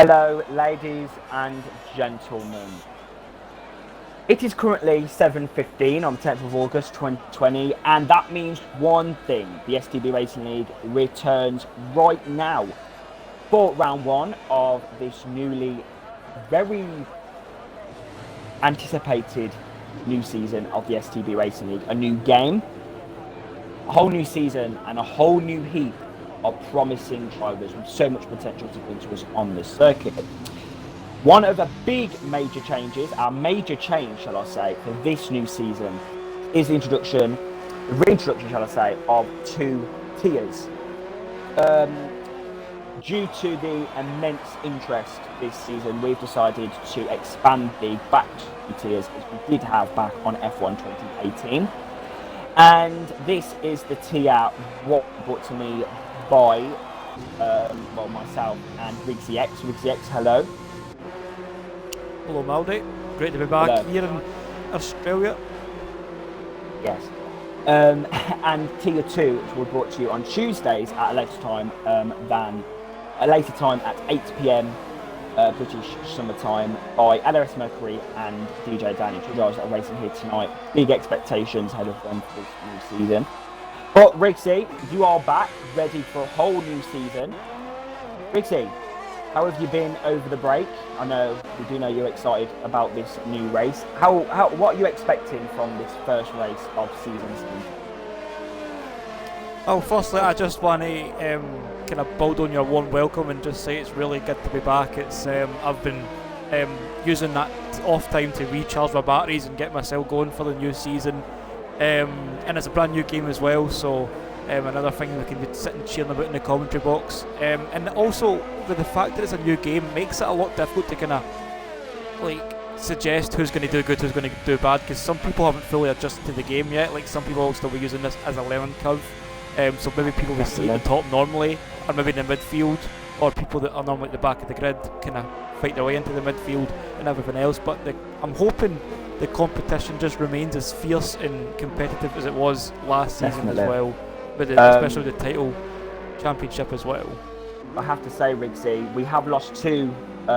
Hello, ladies and gentlemen. It is currently 7:15 on the 10th of August 2020, and that means one thing. The STB Racing League returns right now for round one of this newly very anticipated new season of the STB Racing League. A new game, a whole new season, and a whole new heap of promising drivers with so much potential to bring to us on this circuit. One of the big major changes, our major change, shall I say, for this new season is the reintroduction, shall I say, of two tiers. Due to the immense interest this season, we've decided to expand the back two tiers as we did have back on F1 2018. And this is the tier brought to me by myself and Riggsy X. Riggsy X, hello. Hello Maldy, great to be back here in Australia. Yes. And tier 2, which will be brought to you on Tuesdays at a later time at 8 PM British summertime by LRS Mercury and DJ Danny, two drivers that are racing here tonight. Big expectations ahead of them for this new season. But Riggsy, you are back, ready for a whole new season. Riggsy, how have you been over the break? I know, we do know you're excited about this new race. What are you expecting from this first race of season 7? Well, firstly, I just want to kind of build on your warm welcome and just say it's really good to be back. It's I've been using that off time to recharge my batteries and get myself going for the new season. And it's a brand new game as well, so another thing we can be sitting cheering about in the commentary box. And also, with the fact that it's a new game, makes it a lot difficult to kind of suggest who's going to do good, who's going to do bad, because some people haven't fully adjusted to the game yet. Like, some people will still be using this as a learning curve. So maybe people we see at the top normally, or maybe in the midfield, or people that are normally at the back of the grid kind of fight their way into the midfield and everything else. But I'm hoping the competition just remains as fierce and competitive as it was last season as well, with especially the title championship as well. I have to say, Riggsy, we have lost two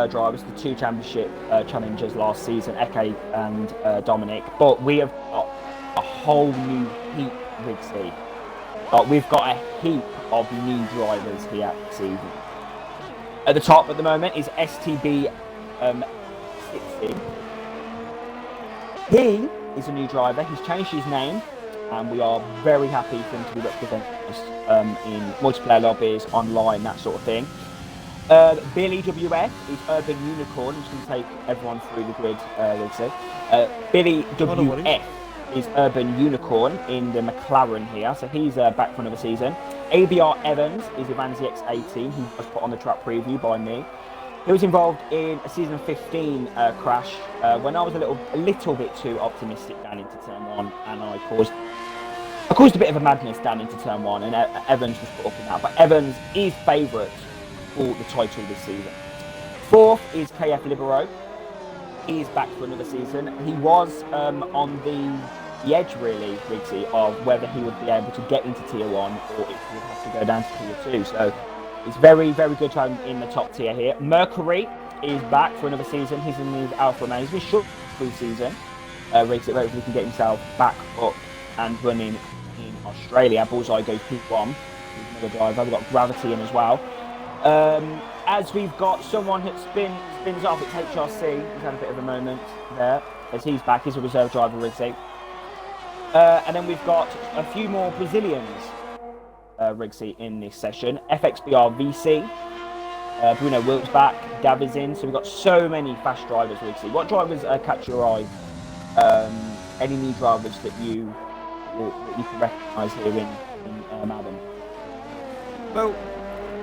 drivers, the two championship challengers last season, Eke and Dominic, but we have got a whole new heap, Riggsy. We've got a heap of new drivers here this season. At the top at the moment is STB 60. He is a new driver. He's changed his name, and we are very happy for him to be representing us in multiplayer lobbies, online, that sort of thing. Billy WF is Urban Unicorn. I'm just going to take everyone through the grid, Billy WF is Urban Unicorn in the McLaren here, so he's back for another season. ABR Evans is Ivanzi X18, who was put on the track preview by me. He was involved in a season 15 crash when I was a little bit too optimistic down into turn 1, and I caused a bit of a madness down into turn 1, and Evans was put up in that. But Evans is favourite for the title this season. Fourth is KF Libero. He is back for another season. He was on the edge, really, Riggsy, of whether he would be able to get into tier 1 or if he would have to go down to tier 2. So it's very, very good time in the top tier here. Mercury is back for another season. He's in the Alpha Romeo. He's been short for the season. Riggsy, hopefully he can get himself back up and running in Australia. Bullseye goes P1. He's another driver. We've got Gravity in as well. As we've got someone that spins off at HRC. He's had a bit of a moment there as he's back. He's a reserve driver, Riggsy. And then we've got a few more Brazilians, Riggsy, in this session. FXBR VC, Bruno Wilkes back, Gab is in. So we've got so many fast drivers, Riggsy. What drivers catch your eye? Any new drivers that you can recognise here in Melbourne? Well,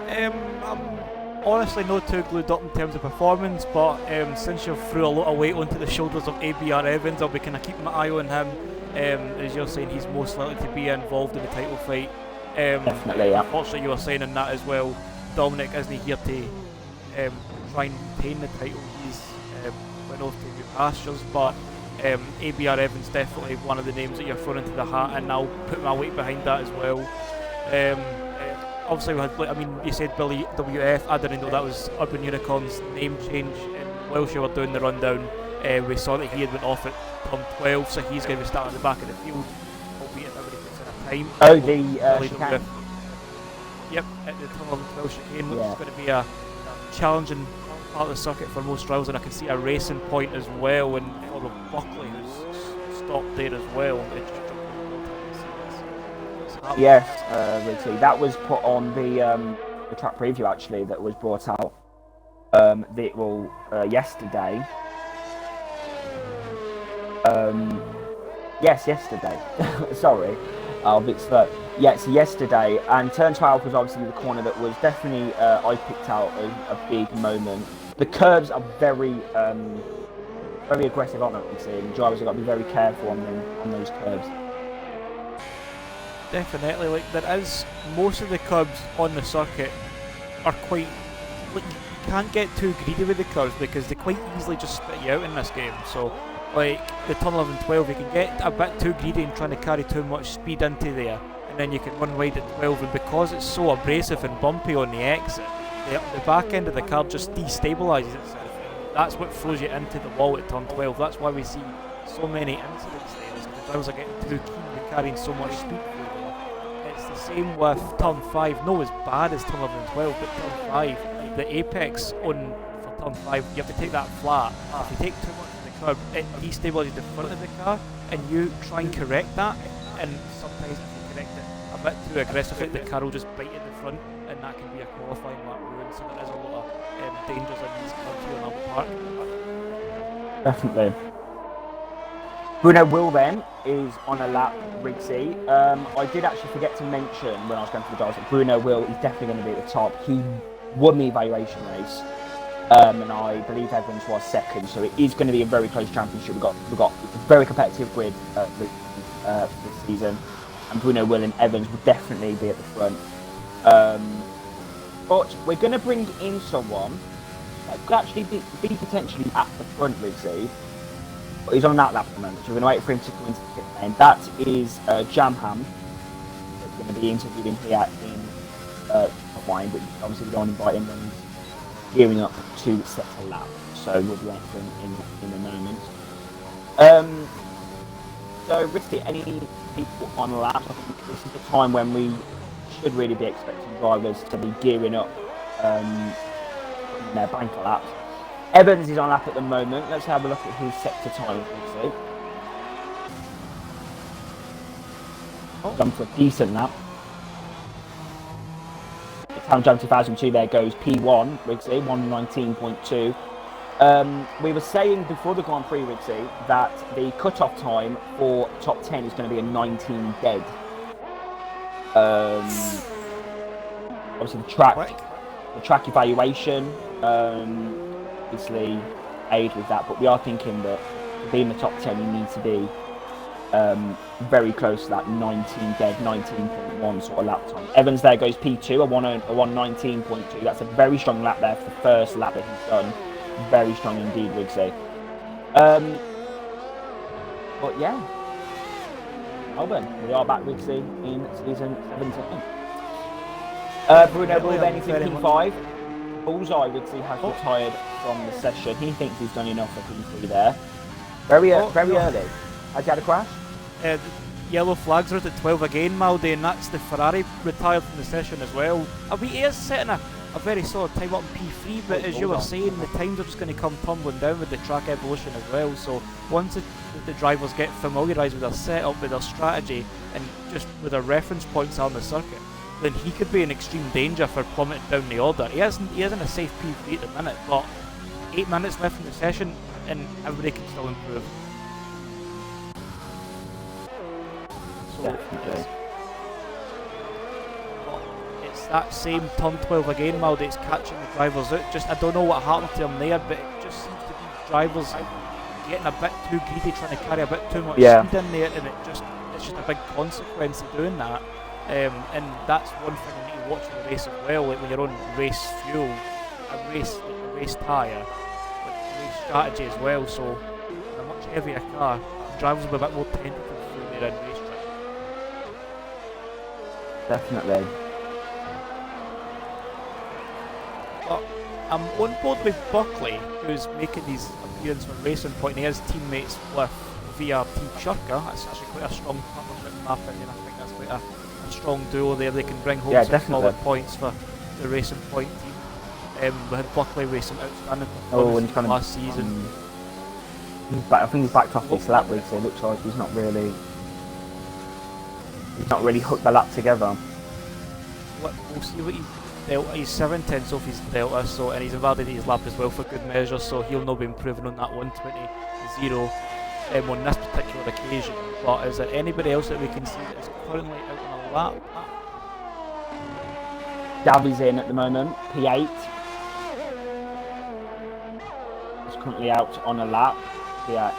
I'm honestly not too glued up in terms of performance, but since you've threw a lot of weight onto the shoulders of ABR Evans, I'll be kind of keeping my eye on him. As you're saying, he's most likely to be involved in the title fight. Definitely, yeah. Unfortunately, you were saying in that as well, Dominic isn't here to try and maintain the title. He's went off to new pastures, but ABR Evans definitely one of the names that you're throwing into the hat, and I'll put my weight behind that as well. obviously we had, like, I mean, you said Billy WF. I didn't know that was Urban Unicorn's name change. And whilst you were doing the rundown, we saw that he had went off at turn 12, so he's going to be starting at the back of the field, albeit everybody puts in a time. Oh, the Billy chicane. WF. Yep, at the turn 11, 12 chicane, which Yeah. is going to be a challenging part of the circuit for most drivers, and I can see a racing point as well, and for Buckley who's stopped there as well. It's just Yes, Ritty. That was put on the track preview actually. That was brought out yesterday. Yes, yesterday. Sorry, I'll be slow. Yes, yesterday, and turn 12 was obviously the corner that was definitely I picked out as a big moment. The curves are very aggressive, aren't they? And drivers have got to be very careful on those curves. Definitely, like there is most of the curbs on the circuit are quite, like, you can't get too greedy with the curves because they quite easily just spit you out in this game. So like the turn 11, 12, you can get a bit too greedy and trying to carry too much speed into there, and then you can run wide at 12, and because it's so abrasive and bumpy on the exit, the back end of the car just destabilises itself. That's what throws you into the wall at turn 12. That's why we see so many incidents there, because the drivers are getting too keen and carrying so much speed through there. It's the same with turn 5, no as bad as turn 11 and 12, but turn 5, the apex on for turn 5, you have to take that flat. If you take too much of the curb, it destabilises the front of the car, and you try and correct that, and sometimes if you correct it a bit too aggressively, the car will just bite at the front, and that can be a qualifying lap ruin. So there is a lot of dangers in these curbs here in Albert Park. Definitely. Bruno Will then is on a lap, Rigsy. I did actually forget to mention when I was going through the dials that Bruno Will is definitely going to be at the top. He won the evaluation race, and I believe Evans was second, so it is going to be a very close championship. We've got a very competitive grid this season, and Bruno Will and Evans will definitely be at the front. But we're going to bring in someone that could actually be potentially at the front, Rigsy. But he's on that lap at the moment, so we're going to wait for him to come into the pit lane. That is Jamham. That's going to be interviewed in here in Wine, but obviously we don't invite him when he's gearing up to set a lap. So we'll be waiting for him in a moment. So, Rigsy, any people on the lap? I think this is the time when we should really be expecting drivers to be gearing up in their banker laps. Evans is on lap at the moment. Let's have a look at his sector time. Done for a decent lap. Time jump 2002 there goes P1, Rigsy, 119.2. We were saying before the Grand Prix, Rigsy, that the cut-off time for top 10 is going to be a 19 dead. Obviously the track evaluation, obviously aid with that, but we are thinking that to be in the top 10 you need to be very close to that 19 dead, 19.1 sort of lap time. Evans there goes P2, a 119.2. That's a very strong lap there for the first lap that he's done. Very strong indeed, Rigsy. But yeah, Melbourne, we are back, Rigsy, in season 17. Bruno Will then is in P5. Bullseye, Rigsy, has retired from the session. He thinks he's done enough for P3 there. Very early. Has he had a crash? The yellow flags are at 12 again, Maldy, and that's the Ferrari retired from the session as well. He is setting a very solid time up in P3, but as you were saying, the times are just going to come tumbling down with the track evolution as well. So once the drivers get familiarised with their setup, with their strategy, and just with their reference points on the circuit, then he could be in extreme danger for plummeting down the order. He isn't a safe P3 at the minute, but 8 minutes left in the session, and everybody can still improve. Definitely. It's that same turn 12 again, Maldy. It's catching the drivers out. Just I don't know what happened to him there, but it just seems to be drivers getting a bit too greedy, trying to carry a bit too much speed in there, and it's just a big consequence of doing that. And that's one thing you need to watch in the race as well. Like when you're on race fuel, a race tyre, like race strategy as well. So in a much heavier car, drivers will be a bit more tentative through their racetrack. Definitely. But I'm on board with Buckley, who's making his appearance on Racing Point. He has teammates with VRT Churka. That's actually quite a strong partnership in my opinion. I think that's quite a strong duo there. They can bring home some solid points for the Racing Point team. We had Buckley racing outstanding performance last season. I think he's backed off this lap week, so it looks like he's not really hooked the lap together. We'll see what he's 7/10 off his delta, so, and he's invalidated his lap as well for good measure, so he'll not be improving on that 120.0 on this particular occasion. But is there anybody else that we can see that is currently out on a lap? Davi's in at the moment, P8. He's currently out on a lap here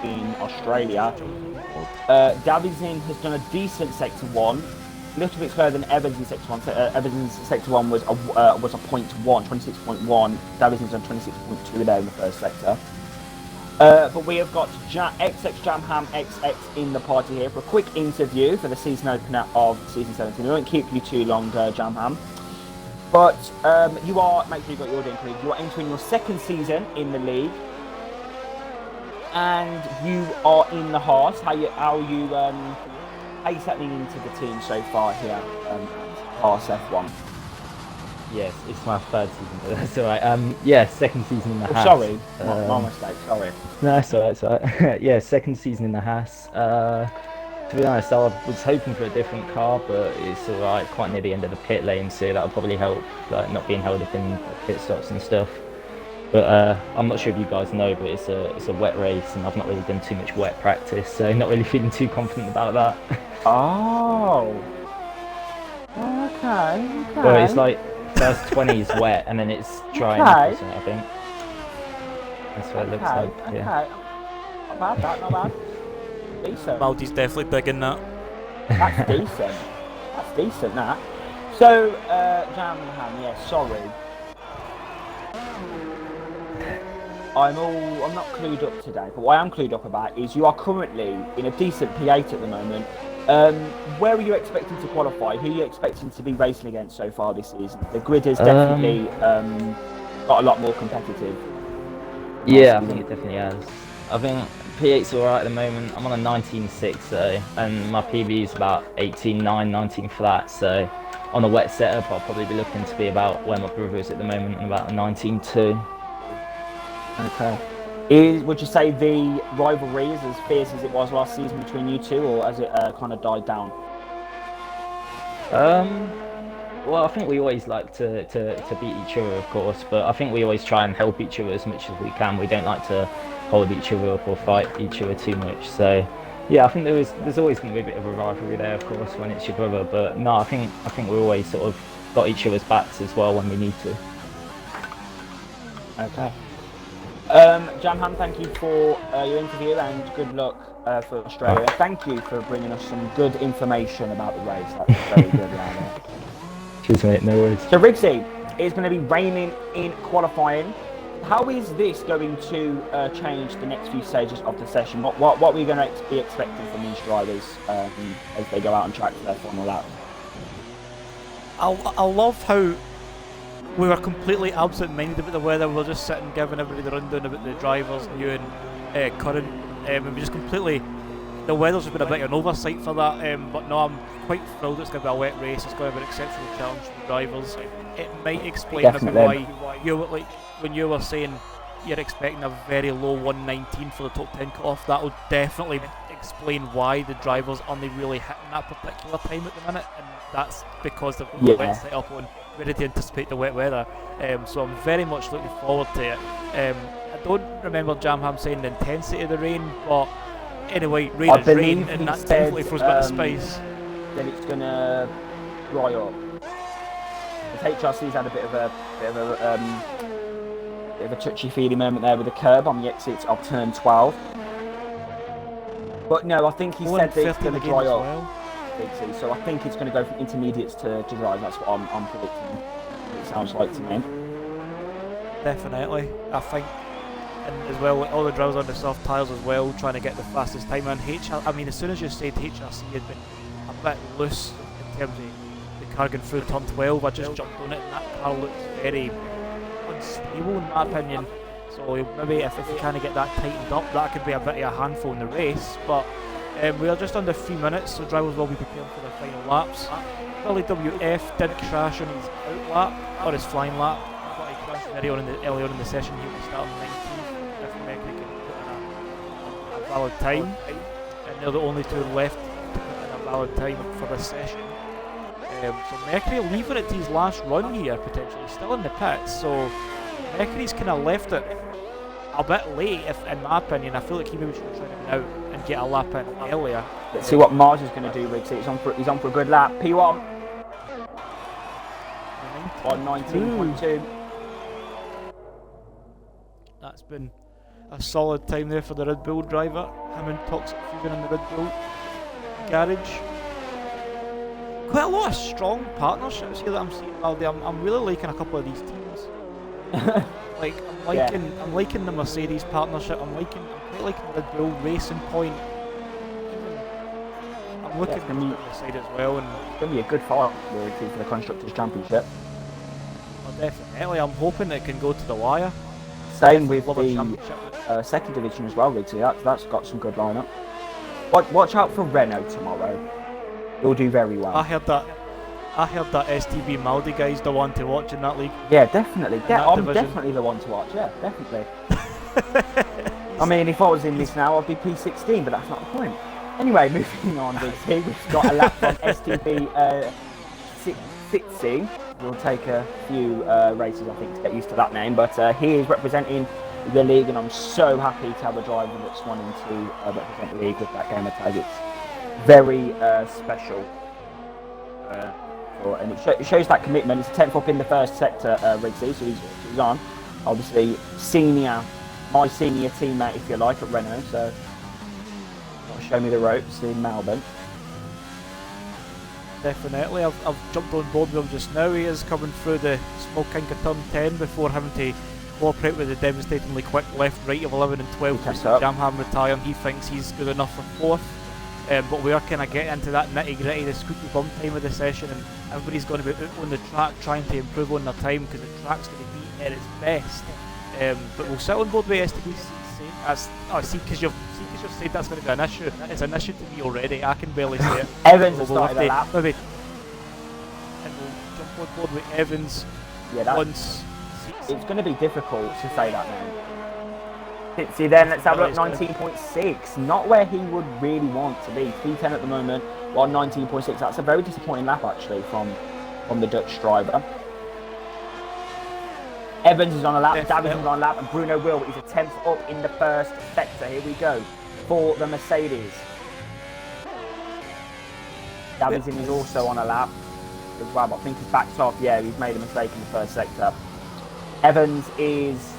in Australia. Davizin has done a decent sector 1, a little bit further than Evans in sector 1. Evans' sector 1 was a 0.1, 26.1. Davizin's done 26.2 there in the first sector. But we have got XX Jamham XX in the party here for a quick interview for the season opener of season 17. We won't keep you too long, Jamham. But you are, make sure you got your order included. You are entering your second season in the league. And you are in the Haas. How you settling into the team so far here at Haas F1? Yes, it's my third season, but that's alright. Yeah, second season in the Haas. Sorry, my mistake, sorry. No, it's alright, Yeah, second season in the Haas. To be honest, I was hoping for a different car, but it's alright, quite near the end of the pit lane, so that'll probably help, like not being held up in pit stops and stuff. But I'm not sure if you guys know, but it's a wet race, and I've not really done too much wet practice, so not really feeling too confident about that. Oh. Okay. Well, it's like first 20 is wet, and then it's dry and something, I think. That's what it looks like. Yeah. Not bad. Decent. Maldi's definitely digging that. That's decent. That. So, Jamham, yeah, sorry. I'm not clued up today, but what I am clued up about is you are currently in a decent P8 at the moment. Where are you expecting to qualify? Who are you expecting to be racing against so far this season? The grid has definitely got a lot more competitive. Yeah, I think it definitely has. I think P8's alright at the moment. I'm on a 19.6 though, and my PB is about 18.9, 19 flat, so on a wet setup I'll probably be looking to be about where my brother is at the moment, and about a 19.2. Okay. Would you say the rivalry is as fierce as it was last season between you two, or has it kind of died down? Well, I think we always like to beat each other, of course, but I think we always try and help each other as much as we can. We don't like to hold each other up or fight each other too much. So, yeah, I think there's always going to be a bit of a rivalry there, of course, when it's your brother. But no, I think we always sort of got each other's backs as well when we need to. Okay. Jamham, thank you for your interview and good luck for Australia. Thank you for bringing us some good information about the race. That was very good, Lana. Cheers, mate. No worries. So, Riggsy, it's going to be raining in qualifying. How is this going to change the next few stages of the session? What are we going to be expecting from these drivers as they go out on track for their final lap? I love how we were completely absent-minded about the weather. We were just sitting giving everybody the rundown about the drivers, new and current, and we just completely... The weather's been a bit of an oversight for that, but no, I'm quite thrilled it's going to be a wet race. It's going to be an exceptional challenge for the drivers. It might explain a bit why you were, like, when you were saying you're expecting a very low 119 for the top 10 cut-off, that will definitely explain why the drivers aren't really hitting that particular time at the minute, and that's because they've got the wet set up on, ready to anticipate the wet weather. So I'm very much looking forward to it. I don't remember Jamham saying the intensity of the rain, but anyway, rain is rain, and that definitely throws a bit of spice. Then it's going to dry up. The HRC's had a bit of a touchy-feely moment there with the curb on the exits of turn 12. But no, I think he said that it's going to dry up. Well. So I think it's going to go from intermediates to dry. That's what I'm predicting. It sounds like to me. Definitely, I think. And as well, all the drivers on the soft tyres as well, trying to get the fastest time. And I mean, as soon as you said HRC had been a bit loose in terms of the car going through turn 12. I just jumped on it, and that car looks very unstable in my opinion. So maybe if we kind of get that tightened up, that could be a bit of a handful in the race. But we are just under 3 minutes, so drivers will be preparing for their final laps. Billy WF did crash on his out lap, or his flying lap. But he crashed very early on in the session. He will start 19th if Mercury can put in a valid time. And they're the only two left to put in a valid time for this session. So Mercury leaving it to his last run here, potentially. Still in the pits, so Mercury's kind of left it a bit late, in my opinion. I feel like he maybe should try to get out and get a lap in earlier. Let's see what Mars is going to do, Riggsy. He's on for a good lap. P1 on 19.2. That's been a solid time there for the Red Bull driver. Him and Toxic Fusion in the Red Bull garage. Quite a lot of strong partnerships here that I'm seeing, Aldi. I'm really liking a couple of these teams. Like I'm liking the Mercedes partnership. I'm quite liking the Red Bull Racing Point. I'm looking at the side as well, and it's going to be a good fight for the Constructors' Championship. Well, definitely. I'm hoping it can go to the wire. Same with the second division as well, Riggsy. That's got some good lineup. Watch out for Renault tomorrow. He'll do very well. I heard that STB Maldi guy's the one to watch in that league. Yeah, definitely. I'm definitely the one to watch. Yeah, definitely. I mean, if I was in this now, I'd be P16, but that's not the point. Anyway, moving on, Riggsy. We've got a lap from STB Sitsi. We'll take a few races, I think, to get used to that name. But he is representing the league, and I'm so happy to have a driver that's wanting to represent the league with that gamer tag. It's very special. And it shows that commitment. It's 10th up in the first sector, Riggsy, so he's on. Obviously, my senior teammate, if you like, at Renault, so show me the ropes in Melbourne. Definitely, I've jumped on board with him just now. He is coming through the small kink of turn 10 before having to cooperate with the devastatingly quick left-right of 11 and 12. Jamham retiring, he thinks he's good enough for 4th. But we are kind of getting into that nitty-gritty, the squeaky bum time of the session, and everybody's going to be out on the track trying to improve on their time because the track's going to be at its best. But we'll sit on board with STB. Because you've said that's going to be an issue. It's an issue to me already. I can barely say it. Evans has started the lap. Maybe. And we'll jump on board with Evans. Yeah, once. It's going to be difficult to say that now. See, then let's have a look. 19.6, not where he would really want to be. P10 at the moment, while 19.6. That's a very disappointing lap actually from the Dutch driver. Evans is on a lap, Davids is on a lap, and Bruno Will is a 10th up in the first sector. Here we go for the Mercedes. Davidson is also on a lap as well, but I think he's backed off. Yeah, he's made a mistake in the first sector. Evans is...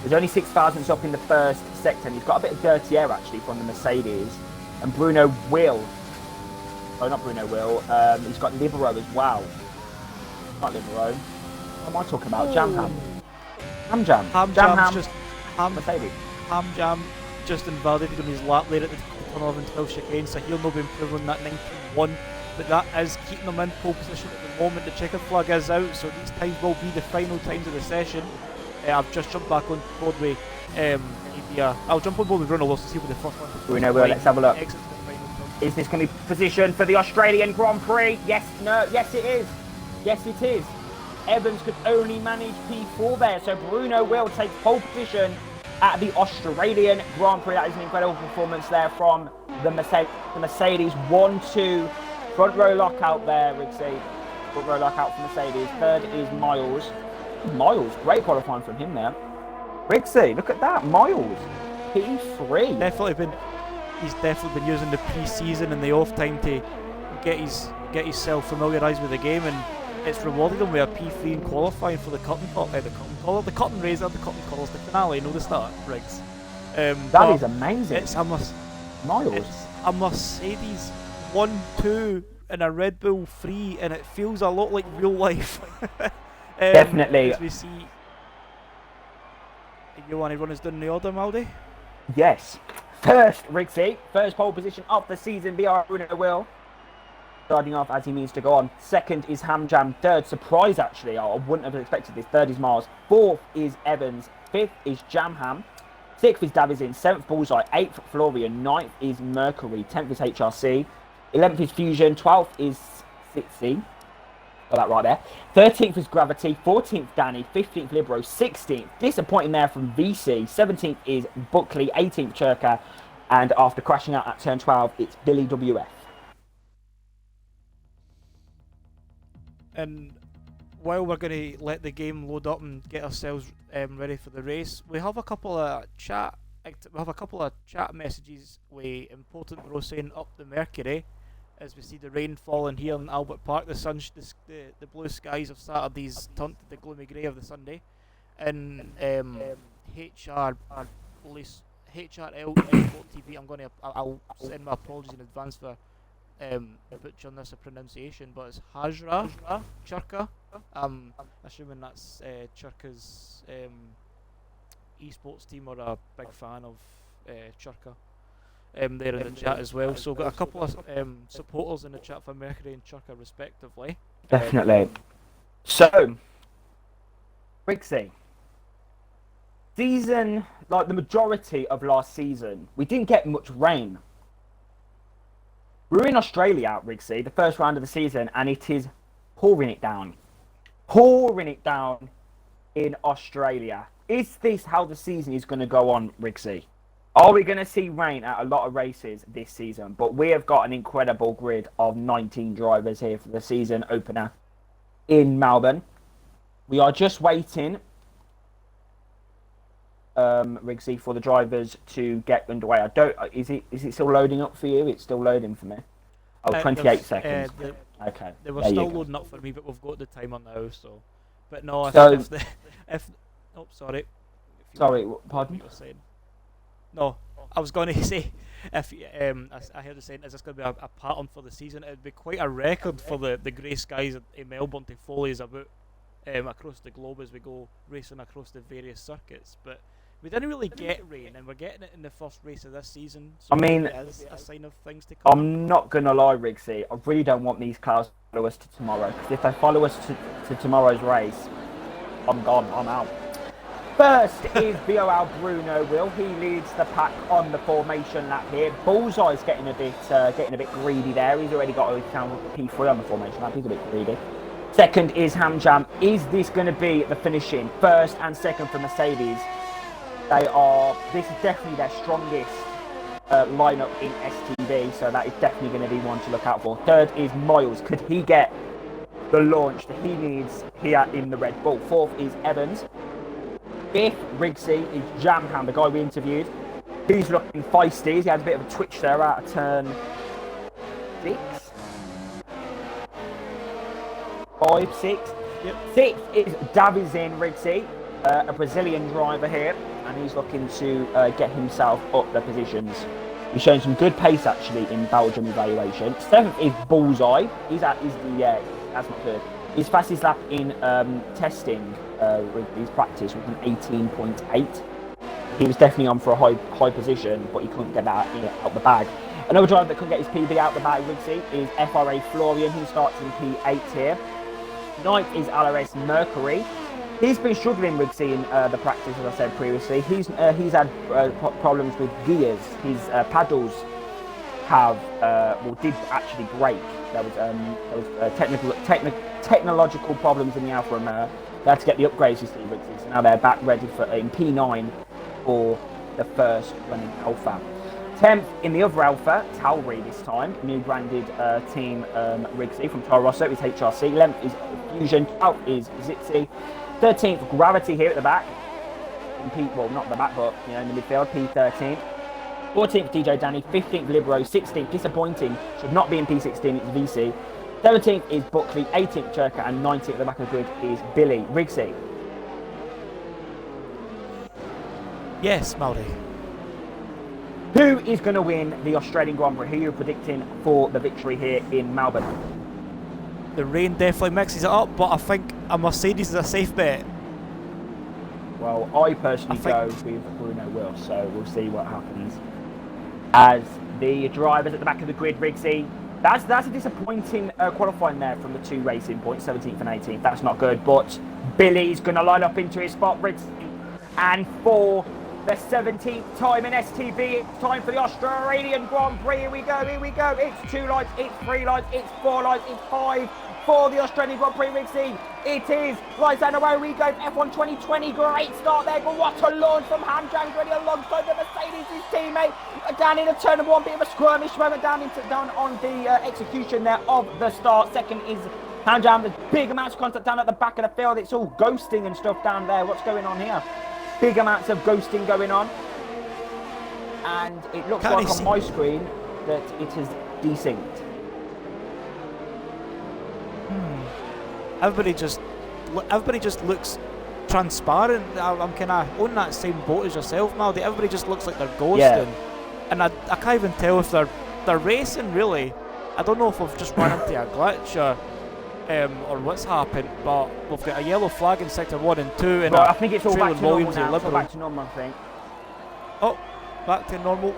There's only 6 thousandths up in the first sector, and he's got a bit of dirty air actually from the Mercedes. And Bruno Will... Oh, not Bruno Will. He's got Libero as well. Not Libero. What am I talking about? Jamham. Mercedes. Hamjam just invalidated him his lap there at the turn 11-12 chicane, so he'll not be improving that 19.1. But that is keeping him in pole position at the moment. The checkered flag is out, so these times will be the final times of the session. I've just jumped back on board with I'll jump on board with Bruno Wilson to see what the first one is. Bruno Will, let's have a look. Is this going to be positioned for the Australian Grand Prix? Yes, no, yes it is. Yes it is. Evans could only manage P4 there, so Bruno Will take pole position at the Australian Grand Prix. That is an incredible performance there from the Mercedes 1-2 front row lockout there, Riggsy. Front row lockout for Mercedes. Third is Miles. Miles, great qualifying from him there. Riggsy, look at that, Miles, P3. He's definitely been using the pre-season and the off time to get himself familiarised with the game, and it's rewarded him with a P3 in qualifying for the curtain raiser, the curtain callers, the finale, the start, Riggs. That is amazing. It's a Mercedes 1-2 and a Red Bull 3, and it feels a lot like real life. Definitely. As we see, you want to run us down the order, Maldi? Yes. First, Riggsy, first pole position of the season, BR Bruno Will. starting off as he needs to go on. Second is Hamjam. Third, surprise actually, I wouldn't have expected this. Third is Miles. Fourth is Evans. Fifth is Jamham. Sixth is Davizin. Seventh, Bullseye. Eighth, Florian. Ninth is Mercury. 10th is HRC. 11th is Fusion. 12th is Sitsi. Got that right there. 13th is Gravity. 14th, Danny. 15th, Libero. 16th, disappointing there from VC. 17th is Buckley. 18th, Churka. And after crashing out at turn 12, it's Billy WF. And while we're going to let the game load up and get ourselves ready for the race, we have a couple of chat messages with Important Bro saying up the Mercury as we see the rain falling here in Albert Park. The blue skies of Saturdays turned to the gloomy grey of the Sunday, and HRL Export TV. I'll send my apologies in advance for butchering this pronunciation, but it's Hajra Churka. Assuming that's Churka's esports team, or a big fan of Churka. There in the chat as well. So we've got a couple of supporters in the chat for Mercury and Churka respectively. Definitely. So, Rixie. Season, like the majority of last season, we didn't get much rain. We were in Australia, Rixie, the first round of the season, and it is pouring it down. Pouring it down in Australia. Is this how the season is going to go on, Rixie? Are we going to see rain at a lot of races this season? But we have got an incredible grid of 19 drivers here for the season opener in Melbourne. We are just waiting, Riggsy, for the drivers to get underway. Is it still loading up for you? It's still loading for me. Oh, 28 seconds. Okay. They were still loading up for me, but we've got the timer now. So, but no, I so, think oh, sorry. Sorry, pardon? No, I was going to say, if I heard you saying, is this going to be a pattern for the season? It would be quite a record for the grey skies in Melbourne to follow us about across the globe as we go racing across the various circuits. But we didn't really get rain, and we're getting it in the first race of this season. So I mean, it is a sign of things to come. I'm not going to lie, Riggsy. I really don't want these cars to follow us to tomorrow, because if they follow us to tomorrow's race, I'm gone, I'm out. First is BOL Bruno Will. He leads the pack on the formation lap here. Bullseye's getting a bit greedy there. He's already got a P3 on the formation lap. He's a bit greedy. Second is Hamjam. Is this going to be the finishing? First and second for Mercedes. This is definitely their strongest lineup in STB, so that is definitely going to be one to look out for. Third is Miles. Could he get the launch that he needs here in the Red Bull? Fourth is Evans. Fifth, Riggsy, is Jamham, the guy we interviewed. He's looking feisty. He had a bit of a twitch there out of turn 6. 5, 6. Yep. Sixth is Davizin Riggsy, a Brazilian driver here, and he's looking to get himself up the positions. He's showing some good pace actually in Belgium evaluation. Seventh is Bullseye. That's not good. His fastest lap in testing with his practice was an 18.8. He was definitely on for a high position, but he couldn't get that out the bag. Another driver that couldn't get his PB out the bag, Riggsy, is FRA Florian. He starts in P8 here. Ninth is LRS Mercury. He's been struggling, Riggsy, in the practice, as I said previously. He's had problems with gears. His paddles did actually break. There was technological problems in the Alfa Romeo. They had to get the upgrades, you see, Riggsy. So now they're back ready for in P9 for the first running Alpha. 10th in the other Alpha, Tauri this time, new branded team, Riggsy from Toro Rosso is HRC. 11th is Fusion, 12th is Zitzi. 13th, Gravity here at the back. Not the back, but in the midfield, P13. 14th, DJ Danny. 15th, Libero. 16th, disappointing, should not be in P16, it's VC. 17th is Buckley. 18th, Churka. And 19th at the back of the grid is Billy. Riggsy. Yes, Maldy. Who is going to win the Australian Grand Prix? Who are you predicting for the victory here in Melbourne? The rain definitely mixes it up, but I think a Mercedes is a safe bet. Well, I personally go with Bruno Will, so we'll see what happens. As the drivers at the back of the grid, Riggsy, That's a disappointing qualifying there from the 2 racing points, 17th and 18th. That's not good. But Billy's going to line up into his spot, and for the 17th time in STB, it's time for the Australian Grand Prix. Here we go. It's 2 lights, it's 3 lights, it's 4 lights, it's 5 for the Australian Grand Prix, Rixie. It is lights and away we go. F1 2020, great start there. But what a launch from Hamjan's ready alongside the Mercedes, his teammate. Down in a turn of 1, bit of a skirmish moment down on the execution there of the start. Second is Hamjan, the big amounts of contact down at the back of the field. It's all ghosting and stuff down there. What's going on here? Big amounts of ghosting going on. And it looks like on my screen that it is desynced. Everybody just looks transparent. I'm kind of on that same boat as yourself, Maldy. Everybody just looks like they're ghosting. Yeah. And I can't even tell if they're racing, really. I don't know if we've just run into a glitch or what's happened, but we've got a yellow flag in sector 1 and 2. And I think it's all back to normal Williams now. It's all back to normal, I think. Oh, back to normal.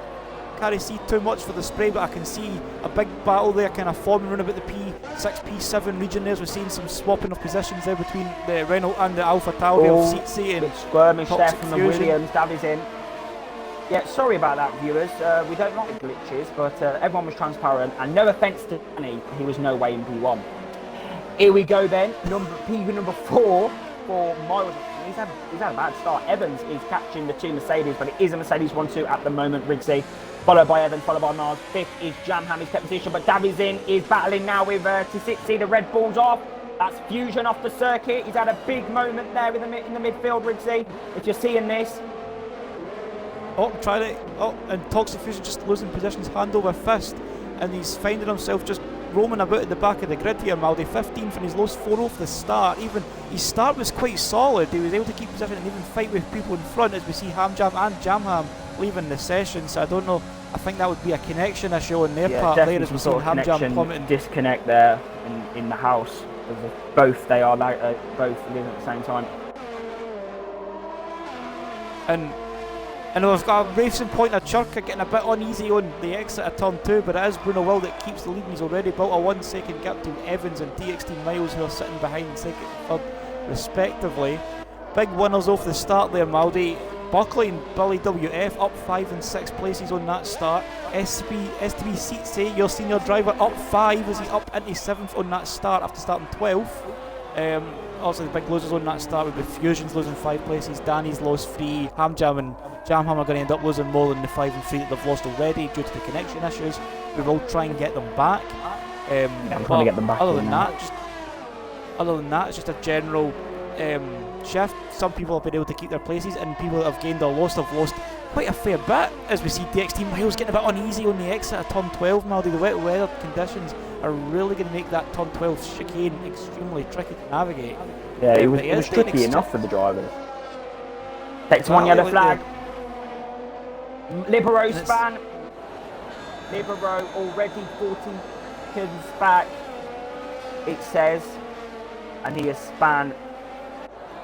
Can't see too much for the spray, but I can see a big battle there kind of forming around about the P6, P7 region there. We're seeing some swapping of positions there between the Renault and the Alpha Tauri of seat. Big skirmish there from the Williams. Davi's in. Yeah, sorry about that, viewers. We don't like glitches, but everyone was transparent. And no offence to Danny, he was no way in P1. Here we go then. P number 4 for Miles. He's had a bad start. Evans is catching the 2 Mercedes, but it is a Mercedes 1-2 at the moment, Rigsy. Followed by Evans, followed by Miles. 5th is Jamham, his kept position, but Davi's in, is battling now with Tisitsi. The Red Bull's off. That's Fusion off the circuit. He's had a big moment there in the midfield, Rigsy. If you're seeing this. Oh, tried it. Oh, and Toxic Fusion just losing positions hand over fist. And he's finding himself just roaming about at the back of the grid here, Maldy. 15th, and he's lost 4 off the start. Even his start was quite solid. He was able to keep position and even fight with people in front, as we see Hamjam and Jamham leaving the session. So I don't know. I think that would be a connection issue on their part there, as we see Hamjam plummeting. Disconnect there in the house. Both they are both living at the same time. And we've got a racing point of Churka getting a bit uneasy on the exit of turn 2, but it is Bruno Will that keeps the lead, and he's already built a 1 second gap to Evans and TXT Miles, who are sitting behind second and third respectively. Big winners off the start there, Maldy. Buckley and Billy WF up 5 and 6 places on that start. STB Seats, your senior driver, up 5 as he up into 7th on that start after starting 12th. Also the big losers on that start with the Fusions losing 5 places, Danny's lost 3, Hamjam and Jamham are going to end up losing more than the 5 and 3 that they've lost already due to the connection issues. We will try and get them back. Trying to get them back. Other than that, it's just a general shift. Some people have been able to keep their places, and people that have gained or lost have lost quite a fair bit, as we see DXT Miles getting a bit uneasy on the exit of turn 12. Maldy, the wet weather conditions are really going to make that turn 12 chicane extremely tricky to navigate. Yeah, it was tricky enough for the drivers. Takes 1 yellow flag. Libero span. Libero already 40 seconds back, it says, and he has span.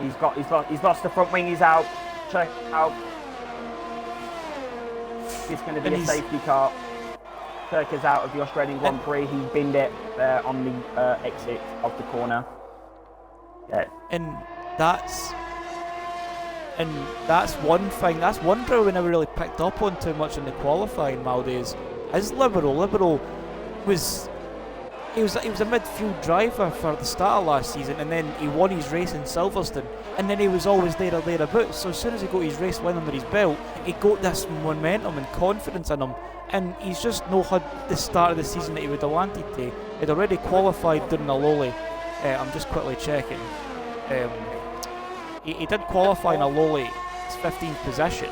He's lost the front wing. He's out. Check out. It's going to be a safety car. Turk is out of the Australian Grand Prix. He binned it on the exit of the corner. Yeah. And that's one thing. That's one drill we never really picked up on too much in the qualifying, Maldy, is Libero. Libero was a midfield driver for the start of last season, and then he won his race in Silverstone, and then he was always there or thereabouts. So as soon as he got his race win under his belt, he got this momentum and confidence in him, and he's just not had the start of the season that he would have wanted to. He'd already qualified during the Lowly. I'm just quickly checking. He did qualify in a Lowly 15th position,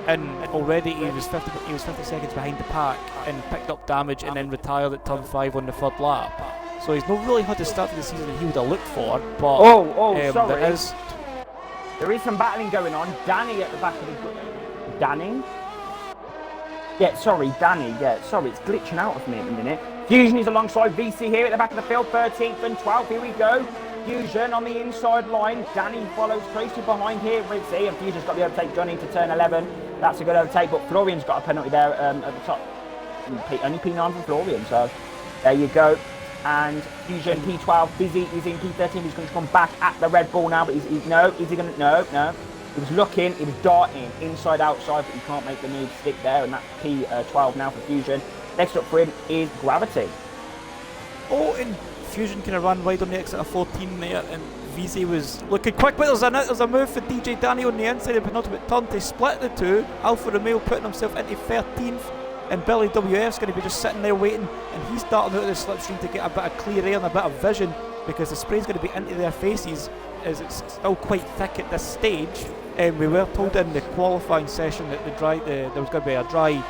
and already he was 50 seconds behind the pack and picked up damage and then retired at turn 5 on the 3rd lap. So he's not really had the start of the season that he would have looked for, but sorry. There is some battling going on. Danny at the back of the... Danny? Yeah, sorry, Danny. Yeah, sorry, it's glitching out of me at the minute. Fusion is alongside VC here at the back of the field, 13th and 12th. Here we go. Fusion on the inside line. Danny follows closely behind here. Rizzy, and Fusion's got the overtake Johnny to turn 11. That's a good overtake, but Florian's got a penalty there at the top. Only P9 for Florian, so There you go. And Fusion P12, Busy is in P13. He's going to come back at the Red Bull now, but is he going to? No. He was looking, he was darting inside, outside, but he can't make the move stick there, and that's P12 now for Fusion. Next up for him is Gravity. Oh, and Fusion kind of ran wide on the exit of 14 there, and VZ was looking quick, but there's a move for DJ Danny on the inside of the penultimate turn to split the two. Alpha Romeo putting himself into 13th, and Billy WF's going to be just sitting there waiting, and he's starting out of the slipstream to get a bit of clear air and a bit of vision, because the spray's going to be into their faces, as it's still quite thick at this stage. We were told in the qualifying session that there was going to be a dry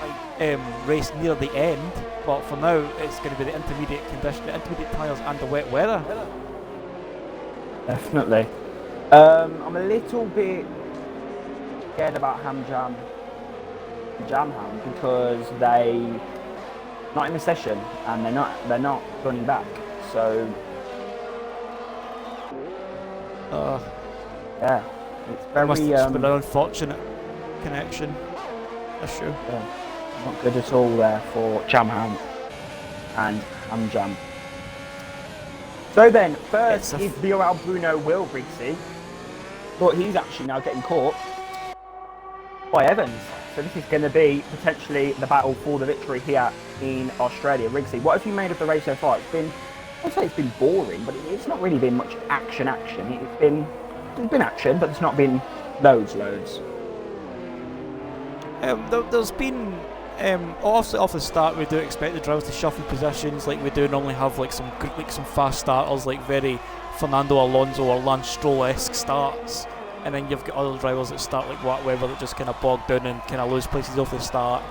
race near the end, but for now it's going to be the intermediate condition, the intermediate tyres and the wet weather. Definitely. I'm a little bit scared about Jamham because they not in the session and they're not running back. So yeah, it's very must have been an unfortunate connection issue. Yeah, not good at all there for Jamham and Hamjam. So then, first is Viral Bruno Will Briggsy, but he's actually now getting caught by Evans. So this is going to be potentially the battle for the victory here in Australia. Briggsy, what have you made of the race so far? I'd say it's been boring, but it's not really been much action. There's been action, but it's not been loads. There's been off the start, we do expect the drivers to shuffle positions, like we do normally have like some fast starters, like very Fernando Alonso or Lance Stroll-esque starts, and then you've got other drivers that start like Weber that just kind of bog down and kind of lose places off the start.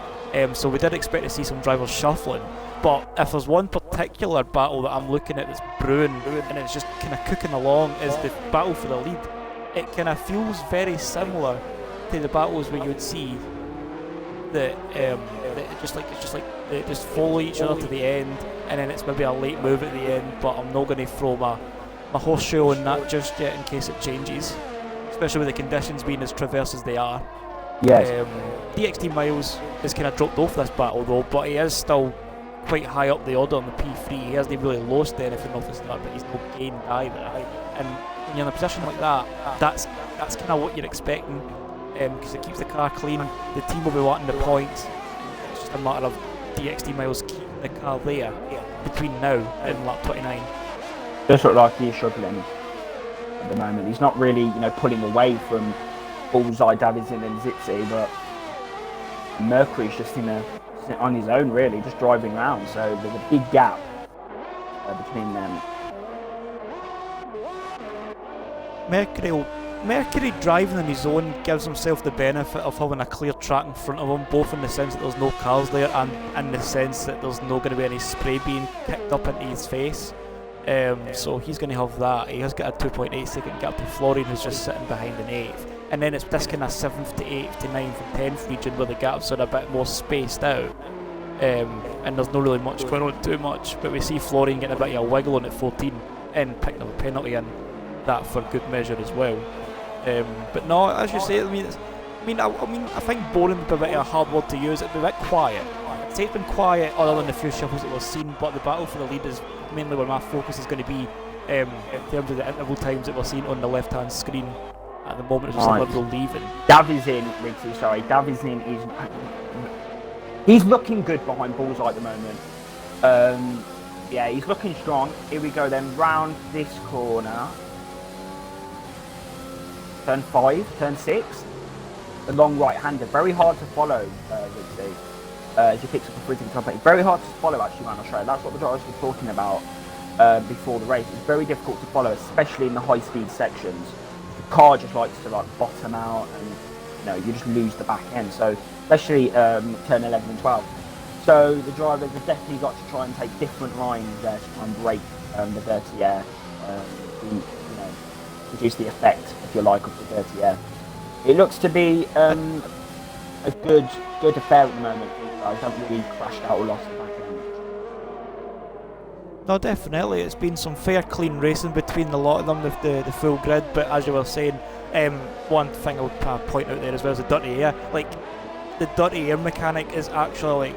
So we did expect to see some drivers shuffling, but if there's one particular battle that I'm looking at that's brewing and it's just kind of cooking along, is the battle for the lead. It kind of feels very similar to the battles where you would see that they just follow each other to the end, and then it's maybe a late move at the end, but I'm not going to throw my horseshoe on that just yet in case it changes, especially with the conditions being as traverse as they are. Yes. DXT Miles has kind of dropped off this battle though, but he is still quite high up the order on the P3. He hasn't really lost anything off the start, but he's not gained either. And when you're in a position like that, that's kind of what you're expecting, because it keeps the car clean. The team will be wanting the points. It's just a matter of DXT Miles keeping the car there between now and lap 29. Does look like he's struggling at the moment. He's not really, pulling away from Bullseye, Davison and Zitzi, but Mercury's just on his own, really, just driving around. So there's a big gap between them. Mercury driving on his own gives himself the benefit of having a clear track in front of him, both in the sense that there's no cars there and in the sense that there's not going to be any spray being kicked up into his face. So he's going to have that. He has got a 2.8 second gap to Florian, who's just sitting behind in 8th. And then it's this kind of 7th to 8th to 9th and 10th region where the gaps are a bit more spaced out. And there's not really much going on too much, but we see Florian getting a bit of a wiggle on at 14 and picking up a penalty in that for good measure as well. But no, as you say, I think boring would be a bit of a hard word to use. It'd be a bit quiet. I'd say it's been quiet other than the few shuffles that we've seen, but the battle for the lead is mainly where my focus is going to be in terms of the interval times that we're seeing on the left hand screen. At the moment, it's just a little leaving. Davison is he's looking good behind Bullseye at the moment. Yeah, he's looking strong. Here we go then, round this corner. Turn 5, turn 6. The long right-hander, very hard to follow, Rixie. As he picks up a free top eight. Very hard to follow actually around Australia. That's what the drivers were talking about before the race. It's very difficult to follow, especially in the high-speed sections. The car just likes to bottom out, and you just lose the back end. So especially turn 11 and 12. So the drivers have definitely got to try and take different lines there to try and break the dirty air, reduce the effect, if you like, of the dirty air. It looks to be a good affair at the moment. I haven't really crashed out or lost the back end. No, definitely. It's been some fair, clean racing between a lot of them with the full grid. But as you were saying, one thing I would point out there as well is the dirty air. Like, the dirty air mechanic is actually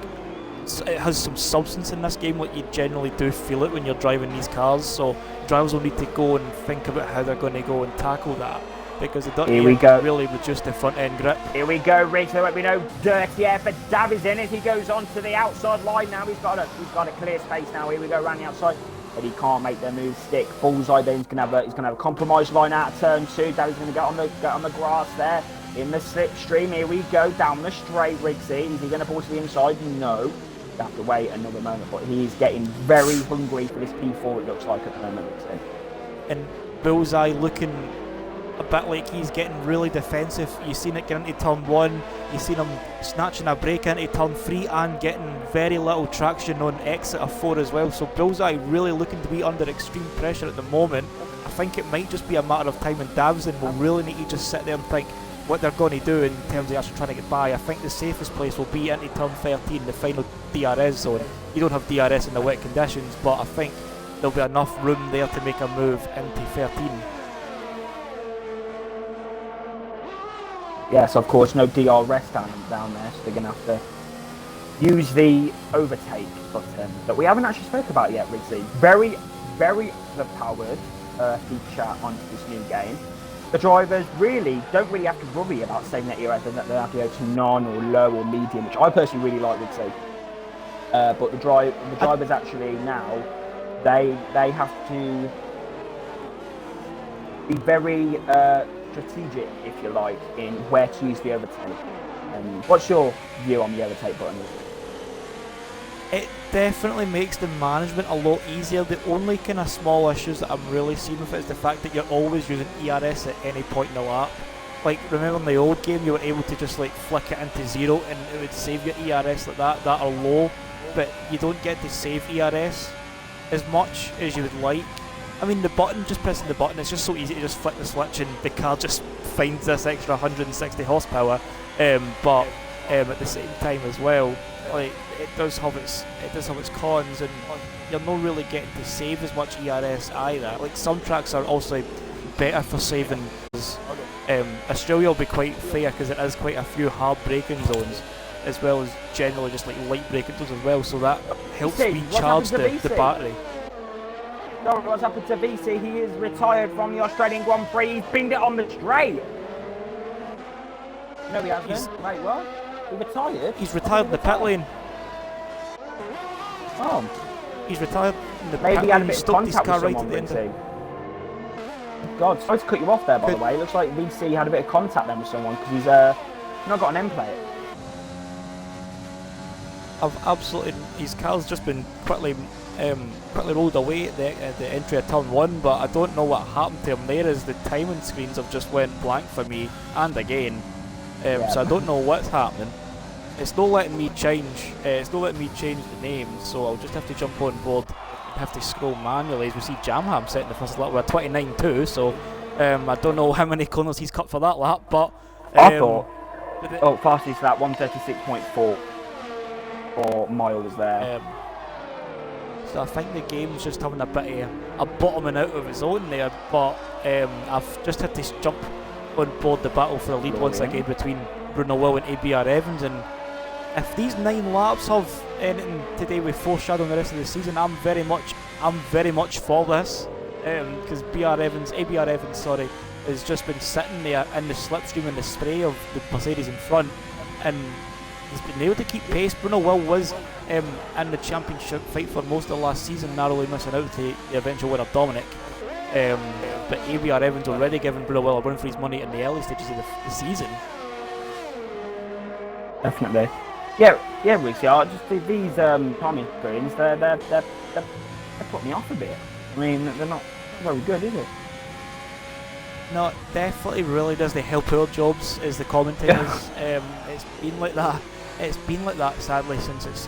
it has some substance in this game. Like, you generally do feel it when you're driving these cars, so drivers will need to go and think about how they're going to go and tackle that, because the dirty air can really reduce the front end grip. Here we go, Riggs. There won't be no dirty air for Davies in as he goes on to the outside line now. He's got a clear space now. Here we go around the outside, but he can't make the move stick. Bullseye then he's gonna have a compromised line out of turn 2. Davies gonna get on the grass there in the slipstream. Here we go down the straight. Riggsy, is he gonna pull to the inside? No. You have to wait another moment, but he's getting very hungry for this P4. It looks like at the moment. And Bullseye looking a bit like he's getting really defensive. You've seen it get into turn 1, you've seen him snatching a break into turn 3 and getting very little traction on exit of 4 as well. So Bullseye really looking to be under extreme pressure at the moment. I think it might just be a matter of time, and Davison will really need to just sit there and think what they're going to do in terms of actually trying to get by. I think the safest place will be into turn 13, the final DRS zone. You don't have DRS in the wet conditions, but I think there'll be enough room there to make a move into 13. Yes, of course, no DRS down there, so they're going to have to use the overtake button that we haven't actually spoke about yet, Riggsy. Very, very overpowered feature onto this new game. The drivers don't really have to worry about saving their ERS, and that they have to go to none or low or medium, which I personally really like, Riggsy. But the drivers actually now, they have to be very strategic, if you like, in where to use the overtake. What's your view on the overtake button? It definitely makes the management a lot easier. The only kind of small issues that I'm really seeing with it is the fact that you're always using ERS at any point in the lap. Like, remember in the old game, you were able to just like flick it into 0 and it would save your ERS like that are low, but you don't get to save ERS as much as you would like. I mean, the button, just pressing the button, it's just so easy to just flick the switch and the car just finds this extra 160 horsepower. But at the same time as well, like, it does have its cons, and you're not really getting to save as much ERS either. Like, some tracks are also better for saving. Australia will be quite fair because it is quite a few hard braking zones, as well as generally just like light braking zones as well, so that helps recharge the battery. Sorry, what's happened to VC? He is retired from the Australian Grand Prix. He's binned it on the straight. No, he hasn't. Wait, what? He retired? He's retired in the pit lane. Oh. He's retired in the Maybe pit he had lane. a bit He of stopped his contact car with right at the someone, end. God, sorry to cut you off there, by the way. It looks like VC had a bit of contact then with someone, because he's not got an end plate. I've absolutely, his car's just been quickly rolled away at the entry of turn 1, but I don't know what happened to him there, as the timing screens have just went blank for me, and again. So I don't know what's happening. It's not letting me change. The name, so I'll just have to jump on board and have to scroll manually. As we see Jamham setting the first lap. We're 29 too, so I don't know how many corners he's cut for that lap, but I thought. Fastest lap 136.4 miles there. So I think the game's just having a bit of a bottoming out of its own there, but I've just had to jump on board the battle for the lead once again between Bruno Will and ABR Evans, and if these 9 laps have anything today with foreshadowing the rest of the season, I'm very much for this, because ABR Evans, has just been sitting there in the slipstream and the spray of the Mercedes in front, and he's been able to keep pace. Bruno Will was in the championship fight for most of the last season, narrowly missing out to the eventual winner Dominic. But ABR Evans already given Bruno Will a run for his money in the early stages of the season. Definitely. Yeah, Riggsy, just these timing screens, they put me off a bit. I mean, they're not very good, is it? No, it definitely really does. They help our jobs as the commentators. It's been like that. It's been like that, sadly, since it's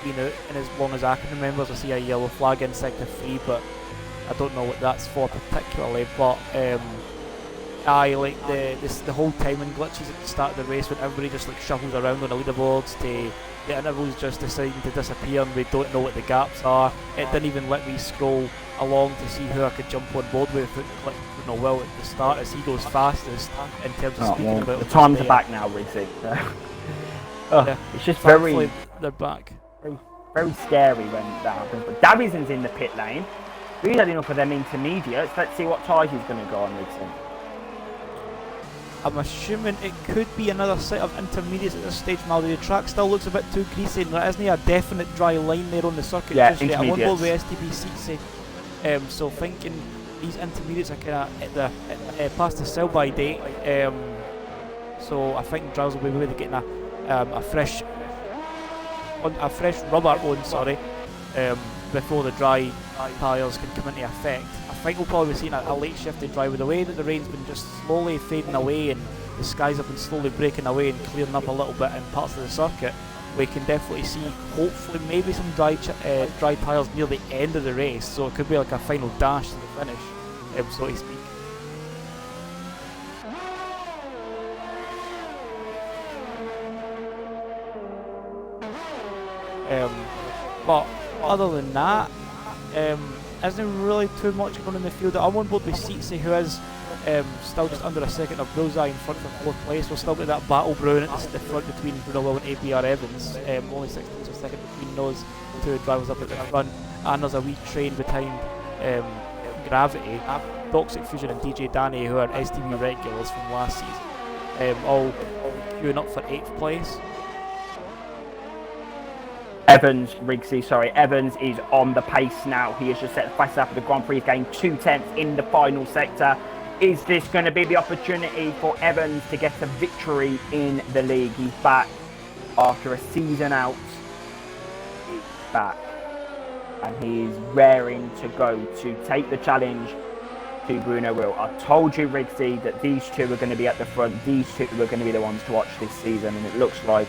been out, and as long as I can remember. I see a yellow flag in sector 3, but I don't know what that's for particularly. But I like the whole timing glitches at the start of the race when everybody just like shuffles around on the leaderboards to the intervals just deciding to disappear and we don't know what the gaps are. It didn't even let me scroll along to see who I could jump on board with and click Bruno Will at the start as he goes fastest in terms of speaking about the times are back now, Riggsy. Yeah, it's just very. They're back. Very very scary when that happens. But Davidson's in the pit lane. He's had enough of them intermediates. Let's see what tyres he's going to go on, Rigson. I'm assuming it could be another set of intermediates at this stage, Maldy. The track still looks a bit too greasy, and there isn't a definite dry line there on the circuit just yet. I wonder what the STB seats say. So thinking these intermediates are kind of at the past the sell-by date. So I think drivers will be maybe getting a fresh rubber on, before the dry tyres can come into effect. I think we'll probably be seeing a late shift in dry with the way that the rain's been just slowly fading away and the skies have been slowly breaking away and clearing up a little bit in parts of the circuit. We can definitely see, hopefully, maybe some dry tyres near the end of the race, so it could be like a final dash to the finish, so to speak. But other than that, isn't really too much going on in the field. I'm on board with Seatsy, who is still just under a second of Bullseye in front for 4th place. We'll still get that battle brewing at the front between Bruno Will and APR Evans. Only 16th of second between those two drivers up at the front. And there's a wee train behind Gravity, Toxic Fusion and DJ Danny, who are STB regulars from last season, all queuing up for 8th place. Evans is on the pace now. He has just set the fastest lap of the Grand Prix. He's gained 2 tenths in the final sector. Is this going to be the opportunity for Evans to get a victory in the league? He's back after a season out. He's back. And he is raring to go to take the challenge to Bruno Will. I told you, Rigsy, that these two are going to be at the front. These two are going to be the ones to watch this season. And it looks like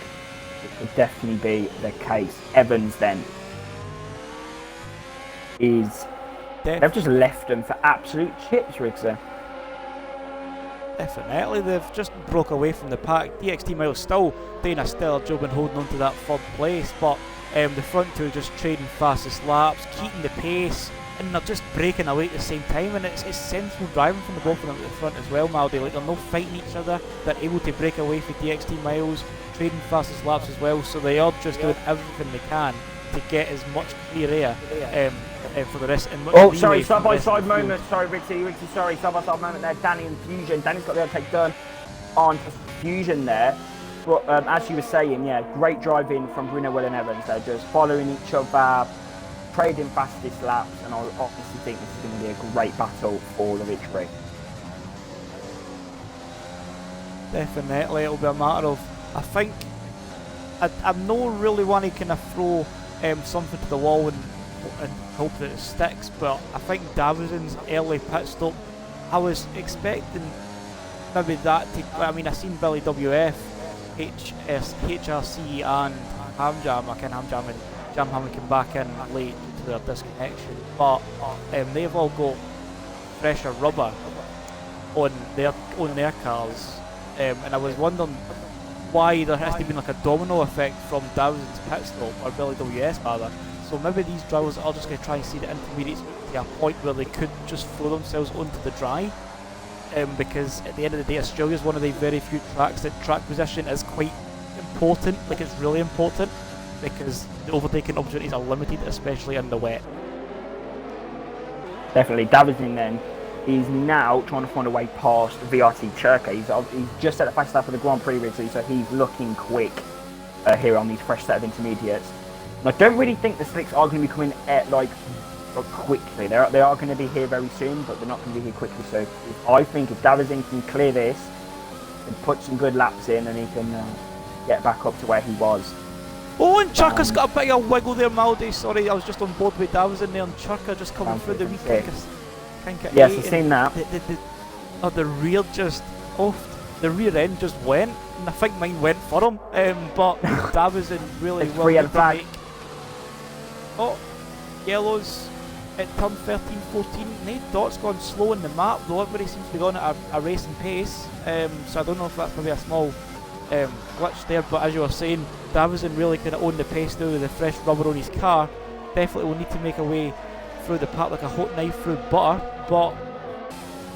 it could definitely be the case. Evans then is... They've just left them for absolute chips, Riggsy. Definitely, they've just broke away from the pack. DXT Miles still doing a stellar job and holding on to that 3rd place, but the front two are just trading fastest laps, keeping the pace, and they're just breaking away at the same time, and it's sensible driving from the both of them at the front as well, Maldy. Like, they're not fighting each other, they're able to break away for DXT Miles, trading fastest laps as well, so they are just doing everything they can to get as much clear air for the rest. And sorry, side-by-side moment. Sorry, Rigsy, sorry, side-by-side moment there. Danny and Fusion. Danny's got the overtake done on Fusion there. But as you were saying, yeah, great driving from Bruno Will and Evans. They're just following each other, trading fastest laps, and I obviously think this is going to be a great battle for the victory. Definitely, it'll be a matter of, I think, I'm not really one to kind of throw something to the wall and hope that it sticks, but I think Davidson's early pit stop, I was expecting maybe that to, I mean, I've seen Billy WF, HRC and Hamjam, Hamjam and Jam Hammer came back in late due to their disconnection, but they've all got fresher rubber on their cars, and I was wondering why there has to be like a domino effect from Davidson's pit stop, or Billy WS rather. So maybe these drivers are just going to try and see the intermediates to a point where they could just throw themselves onto the dry. Because at the end of the day, Australia is one of the very few tracks that track position is quite important, like it's really important, because the overtaking opportunities are limited, especially in the wet. Definitely. Davidson then is now trying to find a way past VRT Churka. He's just set the fastest lap for the Grand Prix Ridley, so he's looking quick here on these fresh set of intermediates. And I don't really think the slicks are going to be coming quickly. They are going to be here very soon, but they're not going to be here quickly. So I think if Davidson can clear this and put some good laps in, and he can get back up to where he was. Oh, and Churka's got a bit of a wiggle there, Maldy. Sorry, I was just on board with Davidson there, and Churka just coming through the weekend. Yes, I've seen that. The rear just off. The rear end just went, and I think mine went for him. But Davidson really well make. Oh, yellows at turn 13-14. Nate Dott's gone slow on the map, though everybody seems to be going at a racing pace. So I don't know if that's maybe a small glitch there, but as you were saying, Davidson really kind of owned the pace now with the fresh rubber on his car. Definitely will need to make a way through the pack like a hot knife through butter, but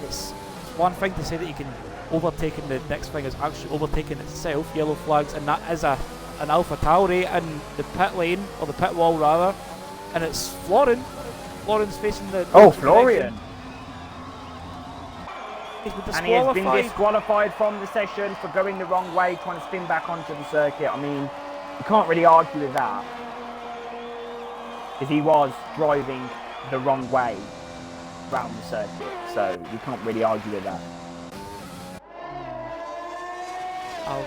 it's one thing to say that you can overtake, and the next thing is actually overtaking itself, yellow flags, and that is a an Alpha Tauri in the pit lane, or the pit wall rather, and it's Florian. Florian's facing the... Oh, Florian! He's been And he has been disqualified. disqualified from the session for going the wrong way, trying to spin back onto the circuit. I mean, you can't really argue with that. Because he was driving the wrong way around the circuit, so you can't really argue with that. I've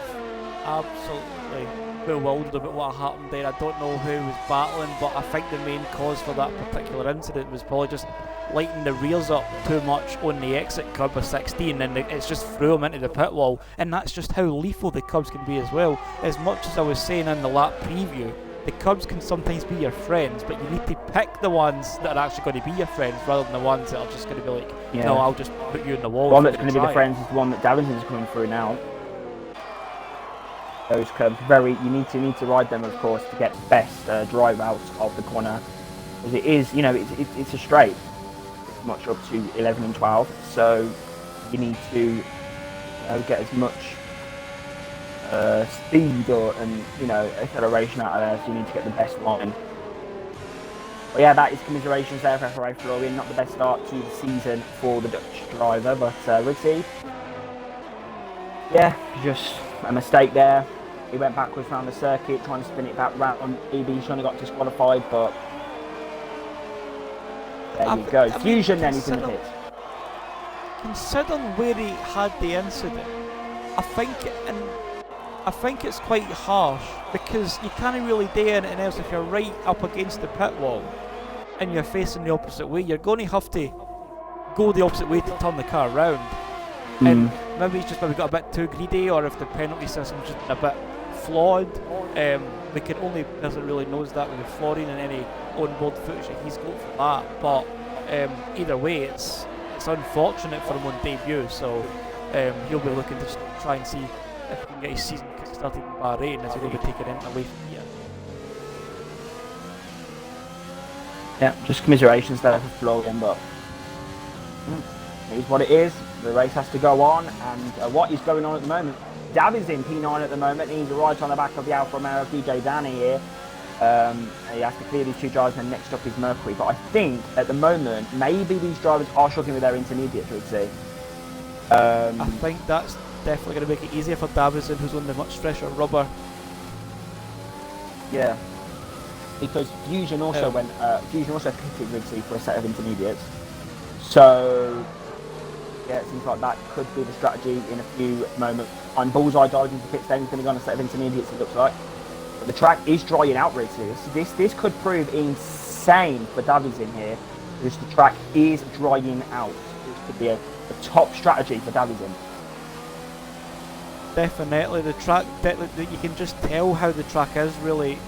absolutely bewildered about what happened there. I don't know who was battling, but I think the main cause for that particular incident was probably just lighting the rears up too much on the exit curb of 16, and it's just threw him into the pit wall. And that's just how lethal the curbs can be as well. As much as I was saying in the lap preview, the curbs can sometimes be your friends, but you need to pick the ones that are actually going to be your friends rather than the ones that are just going to be like, Yeah. no, I'll just put you in the wall. The one that's going to be the friends is the one that Davinson's coming through now. Those curbs, you need to ride them, of course, to get the best drive out of the corner. As it is, you know, it's a straight. It's much up to 11 and 12, so you need to get as much speed and acceleration out of there. So you need to get the best line. But yeah, that is commiserations there for FRA Florian. Not the best start to the season for the Dutch driver, but Ritzy, yeah, just a mistake there. He went backwards around the circuit, trying to spin it back round on EB. Trying to got disqualified, but there you go. Fusion then he's in the pit. Considering where he had the incident, I think it's quite harsh, because you can't really do anything else if you're right up against the pit wall and you're facing the opposite way. You're going to have to go the opposite way to turn the car around. And maybe he's just got a bit too greedy, or if the penalty system's just been a bit flawed. We can only person really knows that with Florian and any on-board footage that he's got for that. But either way, it's unfortunate for him on debut. So he'll be looking to try and see if he can get his season started in Bahrain, as he will be taking him away from here. Yeah, just commiserations there for Florian, but it is what it is. The race has to go on, and what is going on at the moment? Dav is in P9 at the moment. He's right on the back of the Alfa Romeo DJ Danny here. He has to clear these two drivers, and next up is Mercury. But I think at the moment, maybe these drivers are struggling with their intermediates, we'd see. I think that's definitely going to make it easier for Davison, who's on the much fresher rubber. Yeah, because Fusion also pitted Ridley for a set of intermediates. So yeah, it seems like that could be the strategy in a few moments. I'm bullseye diving to pit stop. He's going to go on a set of intermediates, it looks like. But the track is drying out, Ridley. This could prove insane for Davison here, because the track is drying out. This could be a top strategy for Davison. Definitely, the track, you can just tell how the track is really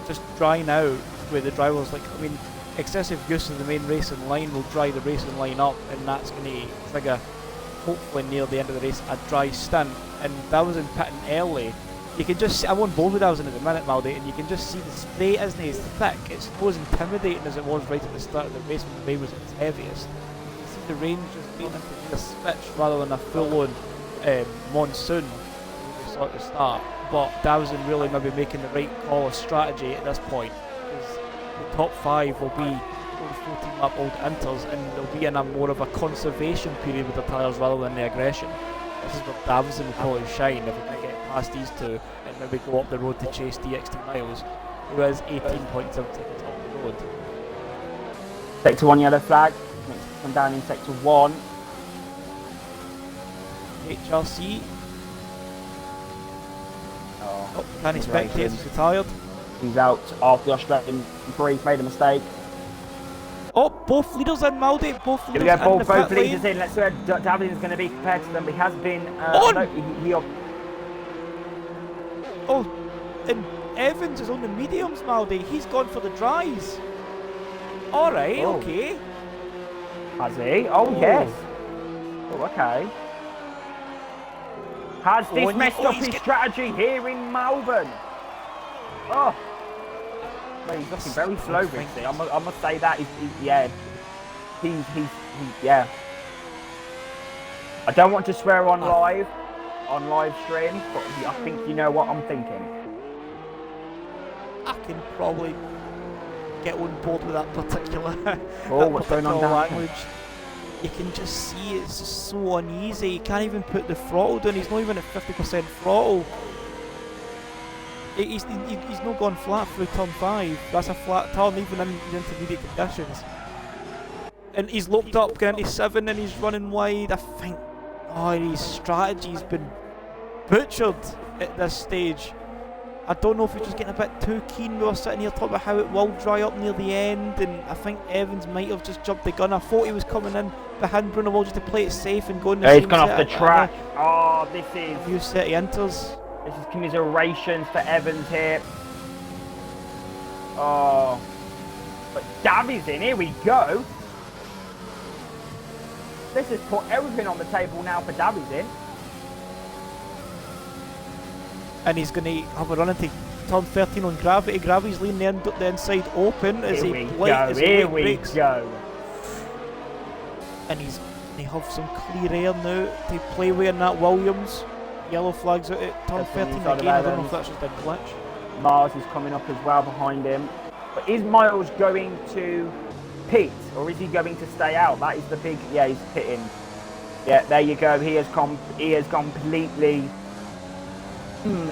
just drying out, where the drivers, like, I mean, excessive use of the main racing line will dry the racing line up, and that's going to trigger, hopefully near the end of the race, a dry stint. And that was in pitting early. You can just see, I'm on board with that was in at the minute, Maldy, and you can just see the spray isn't as thick. It's not as intimidating as it was right at the start of the race when the rain was at its heaviest. You can see the rain just being into a switch rather than a full-on monsoon when we saw at the start. But Davison really maybe making the right call of strategy at this point, because the top 5 will be only 14 lap old inters, and they'll be in a more of a conservation period with the tyres rather than the aggression. This is where Davison will probably shine if we can get past these two and maybe go up the road to chase DXT Miles, who is 18.7 seconds off the road. Sector 1 yellow flag. Next come down in sector 1. HRC. Oh, Can he spectate? He's retired. He's out of the Australian Grand Prix, made a mistake. Oh, both leaders in, Maldy. Both Here leaders we go, in the both pit leaders lane. in. Let's see where Davidson's going to be compared to them. He has been. Oh, and Evans is on the mediums, Maldy. He's gone for the dries. Alright, Oh. okay. Has he? Oh, yes. Oh, okay. Has this messed up his strategy here in Melbourne? Oh. Well, he's looking very slow, Richie. I must say that. He's yeah. I don't want to swear on live stream, but I think you know what I'm thinking. I can probably get on board with that particular, What's going on down language. You can just see it's just so uneasy. He can't even put the throttle down. He's not even at 50% throttle. He's not gone flat through turn 5. That's a flat turn even in the intermediate conditions. And he's looked up going to 7 and he's running wide. I think his strategy's been butchered at this stage. I don't know if he's just getting a bit too keen. We were sitting here talking about how it will dry up near the end, and I think Evans might have just jumped the gun. I thought he was coming in behind Bruno Will just to play it safe and go in the same he's gone off the track. Oh, this is... New set he enters. This is commiserations for Evans here. Oh. But Davies in, here we go. This has put everything on the table now for Davies in. And he's going to have a run into turn 13 on Gravity. Gravity's leaving the inside open as Here he we go. And they have some clear air now to play with in that Williams. Yellow flags out at turn 13 again. I don't know if that's just a glitch. Miles is coming up as well behind him. But is Miles going to pit or is he going to stay out? That is the big... Yeah, he's pitting. Yeah, there you go. He has completely...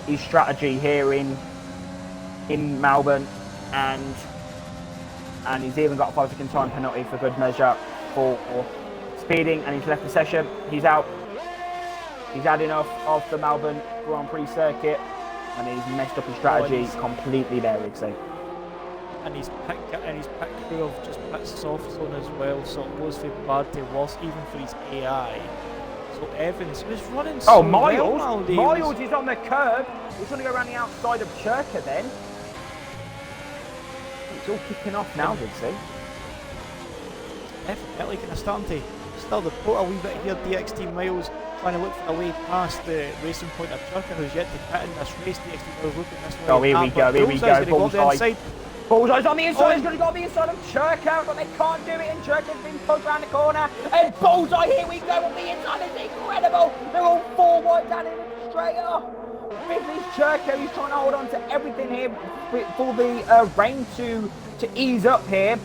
his strategy here in Melbourne, and he's even got a 5-second time penalty for good measure for speeding, and he's left the session. He's out. He's had enough of the Melbourne Grand Prix circuit, and he's messed up his strategy completely there, Rixie. And his pit crew have just put soft zone as well, so it goes from bad to worse, even for his AI. So Evans was running so Miles is on the curb. He's going to go around the outside of Churka then. It's all kicking off now, Vincent. Definitely kind of starting to stir the pot a wee bit here. DXT Miles trying to look for a way past the racing point of Churka, who's yet to pit in this race. DXT Miles looking this way. Oh, here we go. Bullseye. Bullseye's on the inside, he's going to go on the inside of Churka, but they can't do it, and Churka's been pulled around the corner, and Bullseye, here we go on the inside, it's incredible, they're all 4 wide down in the straight up. This is Churka, he's trying to hold on to everything here for the rain to ease up here.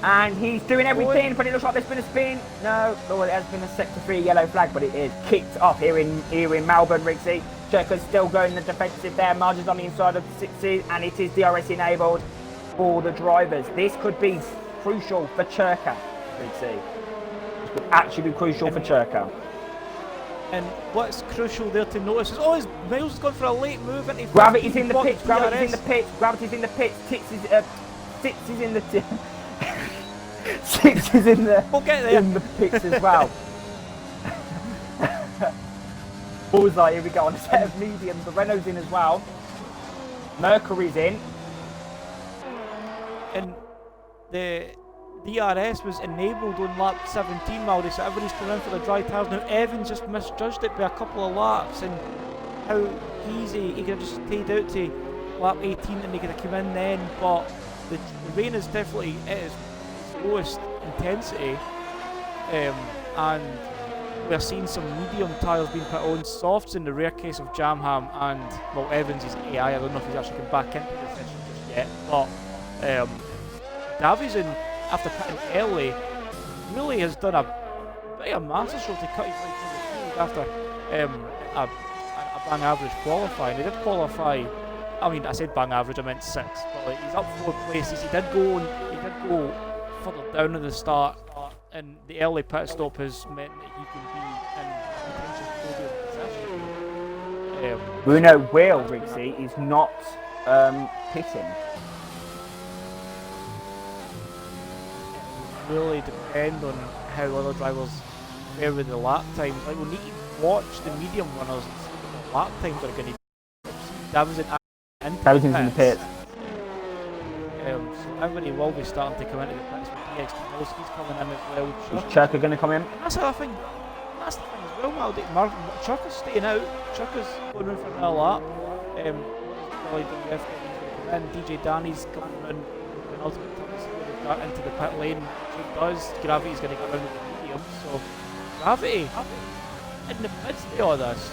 And he's doing everything, but it looks like there's been a spin. No, it has been a sector 3 yellow flag, but it is kicked off here in Melbourne, Rixie. Churka's still going the defensive there. Margin's on the inside of the 6s, and it is DRS enabled for the drivers. This could be crucial for Churka, Rixie. This could actually be crucial for Churka. And what's crucial there to notice is, Miles has gone for a late move into Gravity's in the pits, Gravity's in the pits, Gravity's in the pits, Six is in the 6 is in the we'll get there. In the pits as well. Bullseye, here we go on a set of mediums. The Renault's in as well. Mercury's in. And the DRS was enabled on lap 17, Maldy, so everybody's coming in for the dry tyres. Now Evans just misjudged it by a couple of laps, and how easy he could have just stayed out to lap 18 and he could have come in then, but the rain is definitely at its lowest intensity, and we're seeing some medium tyres being put on, softs in the rare case of Jamham, and well, Evans is AI. I don't know if he's actually come back into the session just yet, but Davison, after pitting early, really has done a masterstroke to cut his way through the field after a bang average qualifying. He did qualify, I mean, I said bang average, I meant 6, but like, he's up 4 places. He did go further down at the start, and the early pit stop has meant that he can be in potential podium position. Bruno Will, Rixie, is not pitting. Really depend on how other drivers fare with the lap times. Like, we need to watch the medium runners and see what the lap times are going to be. Davison's in the pits. So everybody will be starting to come into the pits with DXT Miles. He's coming in as well. Is Churka going to come in? That's the thing. That's the thing as well, Maldi. Churka's staying out. Churka's going in for another lap. And DJ Danny's coming in and ultimately into the pit lane. If he does, Gravity's going to get around with the medium. So Gravity in the midst of all this.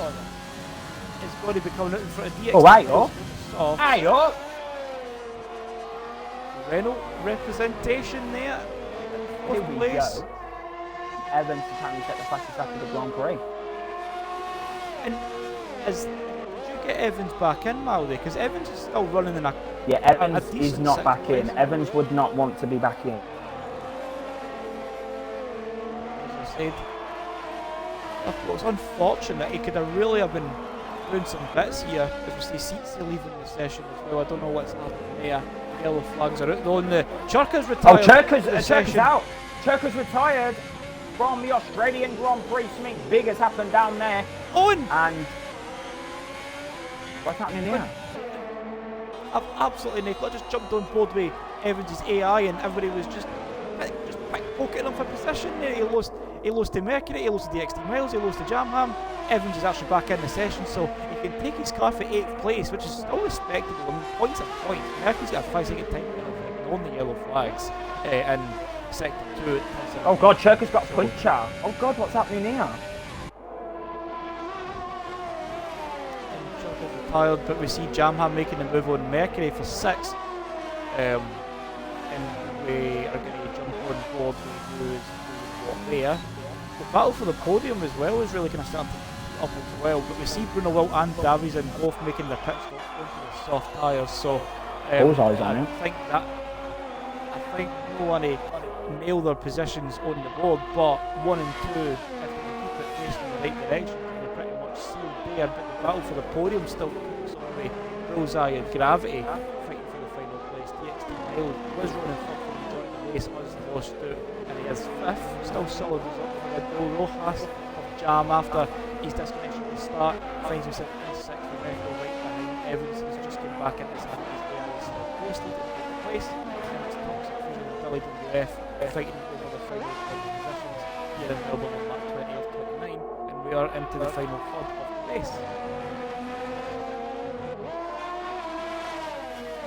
is going to be coming out in front of DX. Oh, hey up! Soft. Hey up! Renault representation there. Here Fourth we place. go. Evans apparently set the fastest lap of the Grand Prix. And did you get Evans back in, Maldy? Because Evans is still running in a Yeah, Evans a is decent not sixth back in. place. Evans would not want to be back in. As I said, it's unfortunate. He could have really have been doing some bits here. As we see, seats are leaving the session as well. I don't know what's happening there. Yellow flags are out though. And the Churka's retired. Oh, Churka's from the session. out. Churka's retired from the Australian Grand Prix. Something big has happened down there. Owen! And what's happening here? I've absolutely Nicola just jumped on board with Evans' AI and everybody was just pickpocketing him for position there. He lost to Mercury, he lost to DXT Miles, he lost to Jamham. Evans is actually back in the session, so he can take his car for 8th place, which is still respectable. I mean, points are points. Mercury's got a 5-second time on the yellow flags and sector 2. Oh god, Churka's got a puncher. Oh god, what's happening here? Retired, but we see Jamham making the move on Mercury for 6th. And we are going to jump on board with who's what there. The battle for the podium as well is really kind of starting to heat up as well, but we see Bruno Wilt and Davison both making their pit stops onto the soft tyres, so Bullseyes on I it. think no one nail their positions on the board, but 1 and 2, if they can keep it facing in the right direction, they're pretty much sealed there, but the battle for the podium still looks on the Bullseye and Gravity fighting for the final place. DXT Miles was running for the majority of the race, was lost out, and he is 5th, still solid result for Red Bull. Rojas of Jam after his disconnection at the start finds himself in 6th, with Red Bull right behind. Evans has just come back into his posted in place, and it's Toxic Fusion and Billy WF fighting over the final positions here in Melbourne on lap 20 of 29, and we are into the final third of the race.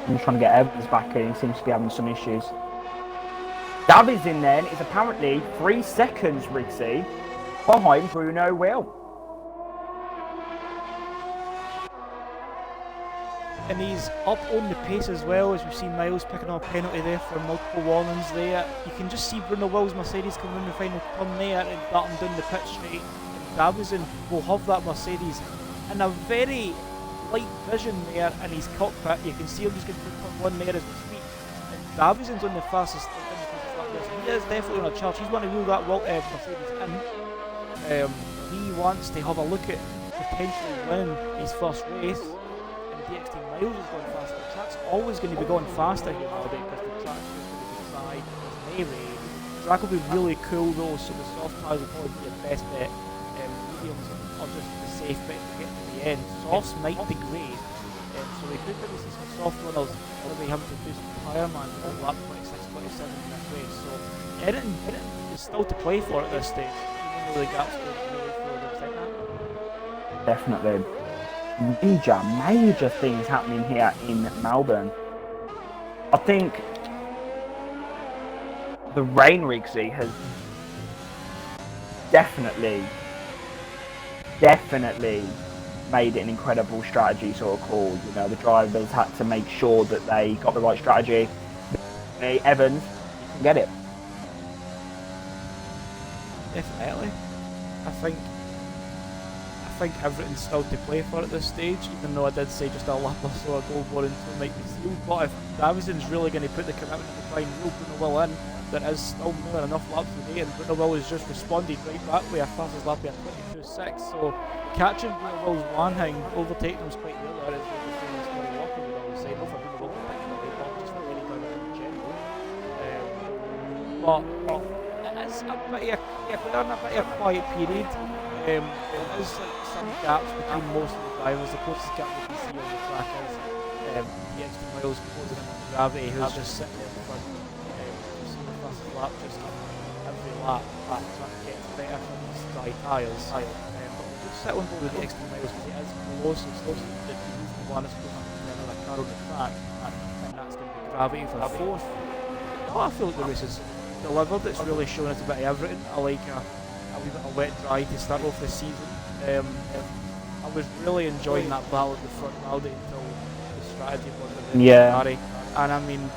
I'm just trying to get Evans back in. He seems to be having some issues. Davison then is apparently 3 seconds, Rixie, behind Bruno Will. And he's up on the pace as well, as we've seen Miles picking up a penalty there for multiple warnings there. You can just see Bruno Will's Mercedes coming in the final turn there and darting down the pit straight. And Davison will have that Mercedes in a very light vision there in his cockpit. You can see him just getting turn 1 there as we speak. And Davison's on the fastest lap there, so he is definitely on a charge. He's going to wheel that Mercedes in. He wants to have a look at potentially winning his first race. DXT Miles is going faster. The track's always going to be going faster here nowadays because the track's just going to be dry. There's no rain. The track will be really cool though, so the soft tyres will probably be your best bet. Mediums are just the safe bet to get to the end. Softs might degrade, so we could maybe see some soft runners maybe having to do some tyre man on lap 26, 27 in this race. So anything is still to play for at this stage, even though the gap's really further like that. Definitely. Major things happening here in Melbourne. I think the rain Rixie has definitely made it an incredible strategy sort of call. You know, the drivers had to make sure that they got the right strategy. Evans can get it. Definitely. I think everything's still to play for at this stage, even though I did say just a lap or so ago one and 2 might be sealed. But if Davison's really going to put the commitment to try and reel Bruno Will in, there is still more than enough laps today, and Bruno Will has just responded right back with a fastest lap of 22.6. So catching Bruno Will's Wanhang, overtaking him quite well there is what the famous Murray Walker would always say. Not for Bruno Will particularly, but just for any driver in general. But it's a bit of a quiet period. There is some gaps between most of the drivers. The closest gap we can see on the track is DXT Miles closing in on Gravity, who's just sitting in front. Just seeing the fastest lap just every lap, trying to get better from these dry tyres. But we'll just sit on board with DXT Miles because it is close. It's close that he's the one that's going to have another car on the track, and that's going to be Gravity for 4th. Oh, I feel like the race is delivered. It's really shown us a bit of everything. I like a wee bit of wet dry to start off this season. I was really enjoying that battle at the front Maldi until the strategy was the Yeah. Ferrari. And I mean,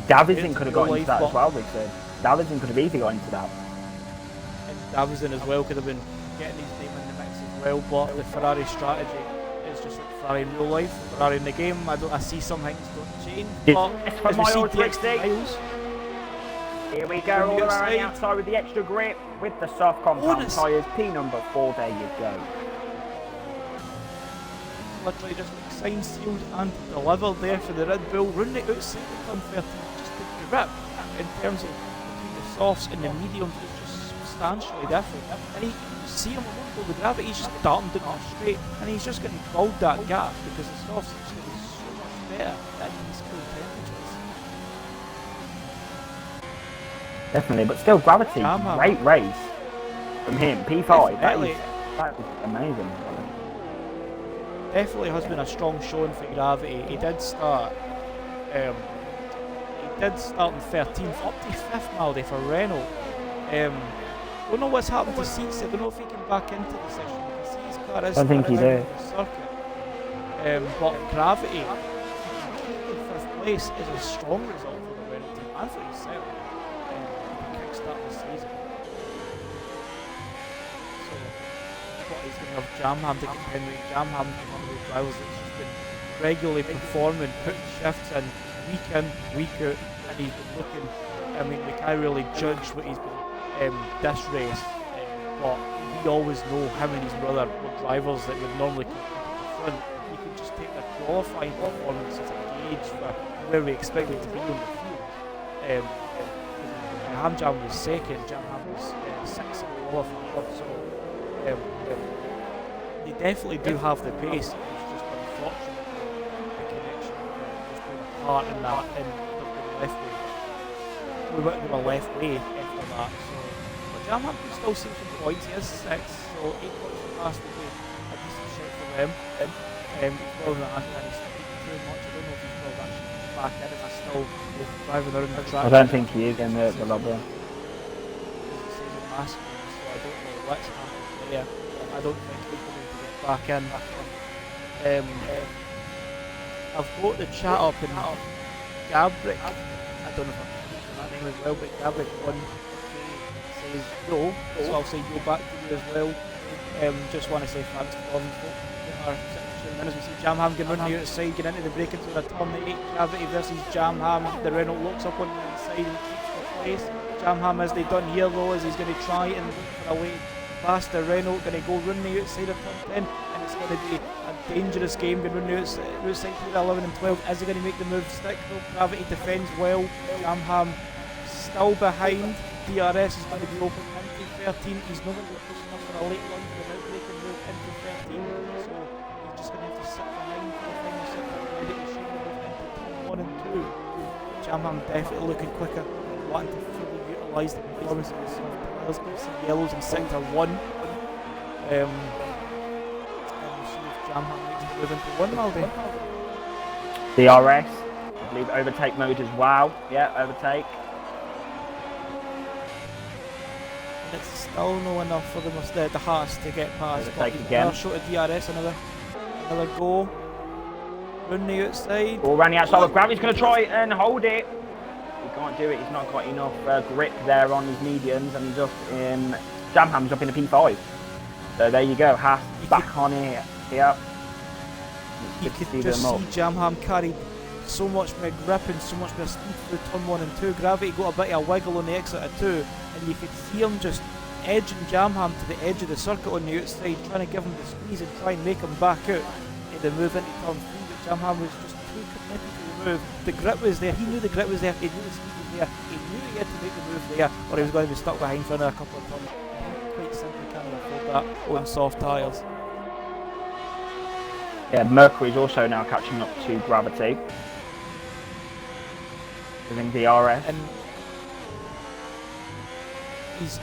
Davison could have got into that but as well, they said. Davison could have easily got into that. and Davison as well could have been getting his name in the mix as well, but the Ferrari strategy is just like Ferrari in real life. Ferrari in the game, I see some things don't change, but as we see the extra miles, Here we go, all around the outside with the extra grip, with the soft compound tyres, P number 4, there you go. literally just like signed, sealed and delivered there for the Red Bull, running it outside the turn 13, just the grip in terms of between the softs and the mediums is just substantially different. And you see him on the gravity, he's just darting down the straight, and he's just going to build that gap because the softs are just going to be so much better at these cool temperatures. Definitely, but still gravity, great race from him, P5, that is amazing. Definitely has been a strong showing for gravity. He did start in 13th, up to 5th Maldi for Renault. Don't know what's happened to seats. I don't know if he can back into the session. You can see his car is I think he did. But gravity in 5th place is a strong result for the Renault team and for himself. Kickstart the season. So he's going to have Jamham to contend with. Jamham is one of those drivers that's just been regularly performing, putting shifts in, week out, and he's been looking. I mean, we can't really judge what he's been this race, but we always know him and his brother were drivers that would normally come to the front. You can just take their qualifying performance as a gauge for where we expect them to be on the field. Hamjam was second, Jamham was 6th in qualifying, so they definitely do have the pace. It's just unfortunate the connection just being apart in that, and the left way. We were left way after that, so but Jamham can still see some points. He is 6th, so 8 points from last would be a decent shot for them. He's well not Anthony speaking too much. I don't know if he's well actually back in, and I still driving around the track. I don't think he is in the lobby. So I don't know what's happening there. I don't think he's going to get back in. I've got the chat up and Gabrick, I don't know if I'm pronouncing that name as well, but Gabrick1 says yo, so I'll say yo back to you as well. Just want to say thanks for our 16 minutes. We see Jamham getting on the outside, getting into the braking zone of turn 8, Gravity versus Jamham. The Renault locks up on the inside and keeps the place. Jamham, as they done here though, is he's going to try and look for a way past the Renault, going to go run the outside of turn 10, and it's going to be a dangerous game going run the outside through the 11 and 12. Is he going to make the move stick though? Gravity defends well. Jamham still behind. DRS is going to be open into 13. He's not going to be pushing up for a late one without breaking move into 13, so he's just going to have to sit behind for the final sector, ready to shoot the move into turn 1 and 2. Jamham definitely looking quicker, wanting to fully utilise the performance of his players. We see yellows in sector 1. And we'll see if Jamham makes the move into 1 Maldi. DRS, I believe overtake mode as well. Yeah, overtake. It's still no enough for the Haas to get past. Overtake again. Another shot of DRS, another go. Run the outside. All around the outside of Gravity's going to try and hold it. He can't do it, he's not got enough grip there on his mediums, and he's up in Jamham's up in the P5. So there you go, Haas back on it here. You could just see Jamham carried so much more grip and so much more speed through turn 1 and 2. Gravity got a bit of a wiggle on the exit of 2, and you could see him just edging Jamham to the edge of the circuit on the outside, trying to give him the squeeze and try and make him back out in the move into turn 3, but Jamham was just too committed to the move. The grip was there, he knew the grip was there, he knew the speed was there, he knew he had to make the move there, or he was going to be stuck behind for another couple of turns. Quite simply can't afford that on soft tyres. Yeah, Mercury's also now catching up to Gravity. Using DRS. And he's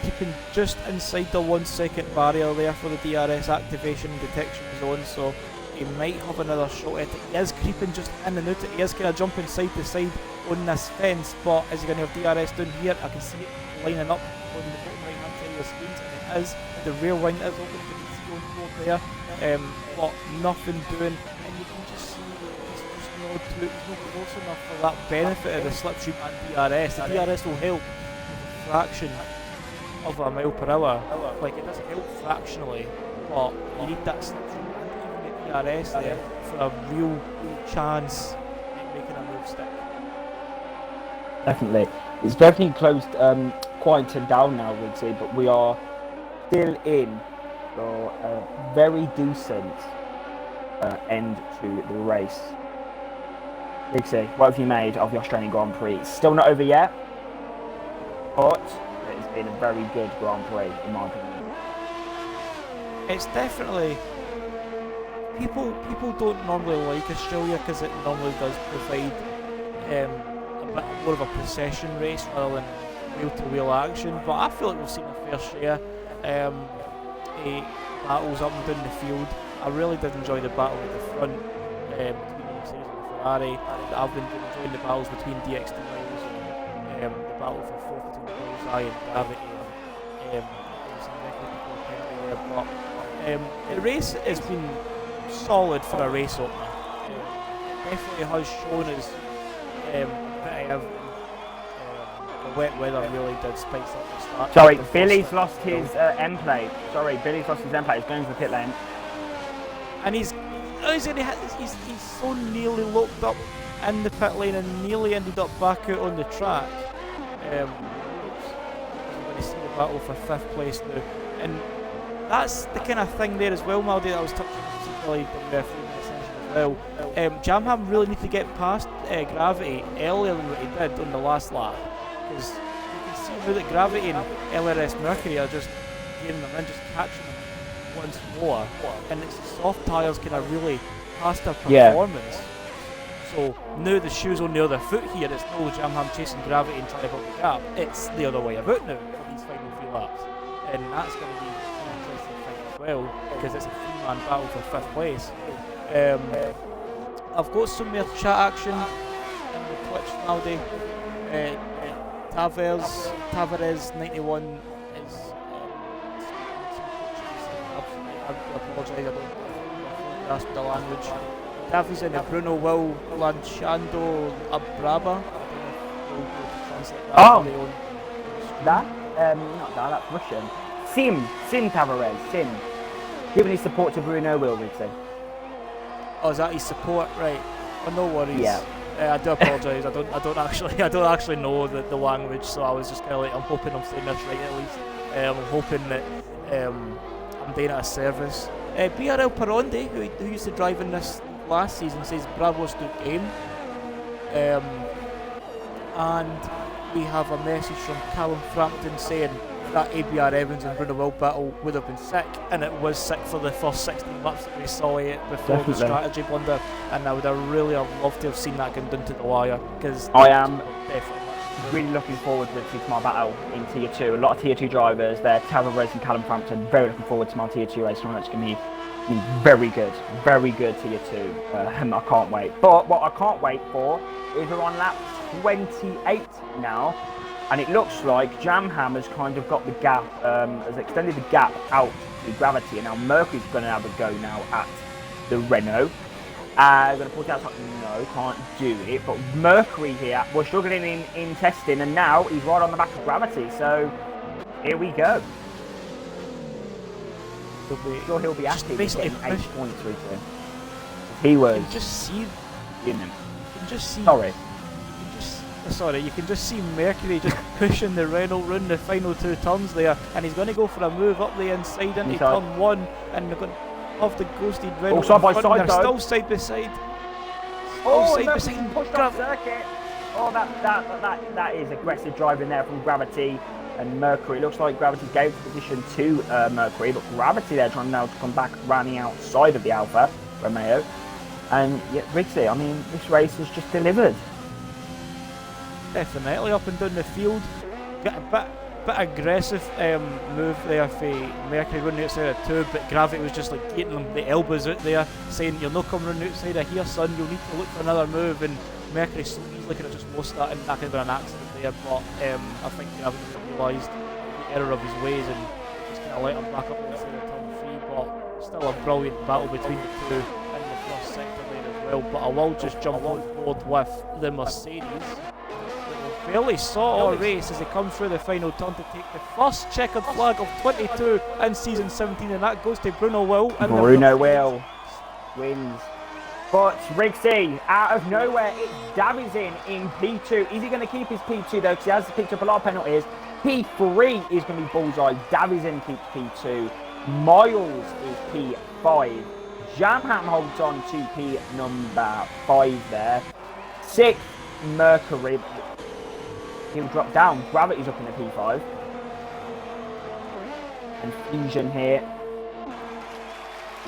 keeping just inside the 1 second barrier there for the DRS activation and detection zone, so he might have another shot at it. He is creeping just in and out, he is kind of jumping side to side on this fence, but is he going to have DRS down here? I can see it lining up on the bottom right hand side of the screen, and it is, the rear wing is open to the on board there, but nothing doing, and you can just see it's just not close enough for that benefit of the slipstream and DRS. The DRS will help with a fraction of a mile per hour, like it does help fractionally, but you need that slipstream and even the DRS there for a real chance at making a move stick. Definitely. It's definitely closed, quieted down now, Wiggsy, but we are still in for a very decent end to the race. Wiggsy, what have you made of the Australian Grand Prix? It's still not over yet, but it has been a very good Grand Prix, in my opinion. It's definitely... People don't normally like Australia because it normally does provide a bit more of a procession race rather than wheel-to-wheel action, but I feel like we've seen a fair share battles up and down the field. I really did enjoy the battle at the front between the Mercedes and the Ferrari. I've been enjoying the battles between DX2 and the battle for fourth between Bullseye and Gravity. But the race has been solid for a race opener. It definitely has shown us that the wet weather really did spice up the start. Sorry, Billy's lost his end plate. Billy's lost his end plate. He's going to the pit lane. And he's so nearly locked up in the pit lane and nearly ended up back out on the track. We're going to see the battle for 5th place now. And that's the kind of thing there as well, Maldy, that I was touching on particularly as well. Jamham really need to get past Gravity earlier than what he did on the last lap, because you can see now that Gravity and LRS Mercury are just getting them in, just catching them once more, and it's the soft tyres kind of really past their performance. So now the shoe's on the other foot here. It's no Jamham chasing Gravity and trying to build the gap. It's the other way about now for these final few laps, and that's going to be an interesting fight as well, because it's a 3-man battle for 5th place. I've got some more chat action in the Twitch Maldy. Tavares 91 is I apologise, I don't grasp the language. Davies in the Bruno Will Lanchando Abraba. That's Russian. Sim Tavares, Sim. Giving his support to Bruno Will, we'd say. Oh, is that his support? Right. Oh, no worries. Yeah. I do apologise. I don't actually know the language, so I was just kind of like, I'm hoping I'm saying this right at least. I'm hoping that I'm doing it a service. BRL Parondi, who used to drive in this last season, says Bravo Stoke game. And we have a message from Callum Frampton saying that ABR Evans and Bruno Will battle would have been sick, and it was sick for the first 16 laps that we saw it before the strategy blunder, and I would have really loved to have seen that come down to the wire, because I am really looking forward to my battle in Tier 2. A lot of Tier 2 drivers there, Tavares and Callum Frampton, very looking forward to my Tier 2 race. It's going to be very good Tier 2. I can't wait. But what I can't wait for is we're on lap 28 now, and it looks like Jamham has kind of got the gap, has extended the gap out to Gravity, and now Mercury's going to have a go now at the Renault. I'm going to put out something, no, can't do it, but Mercury here, we're struggling in testing, and now he's right on the back of Gravity, so here we go. He'll be happy with getting 8 points through to him. He was... You can just see... Sorry. You can just see Mercury just pushing the Renault round the final 2 turns there, and he's going to go for a move up the inside into turn 1, and they're going to have the ghosted Renault side by side, they're still side by side. Pushed off circuit. Oh, that is aggressive driving there from Gravity and Mercury. It looks like Gravity gave the position to Mercury, but Gravity there trying now to come back around the outside of the Alfa Romeo. And yeah, Riggsy, I mean, this race has just delivered. Definitely up and down the field. Got a bit aggressive move there for Mercury running outside of 2, but Gravity was just like getting them the elbows out there, saying you're not coming running outside of here, son, you'll need to look for another move, and Mercury so easily could have just lost that, and that could have been an accident there, but I think Gravity realised the error of his ways and just kind to let him back up into the turn 3, but still a brilliant battle between the two in the first sector there as well. But I will just jump on board with the Mercedes. Fairly solid race as they come through the final turn to take the first checkered flag of 22 in season 17, and that goes to Bruno Will. Bruno Will wins. But Rigsy, out of nowhere, it's Davison in P2. Is he going to keep his P2 though? Because he has picked up a lot of penalties. P3 is going to be bullseye. Davison keeps P2. Miles is P5. Jamham holds on to P number 5 there. 6th, Mercury. He'll drop down. Gravity's up in the P5. And Fusion here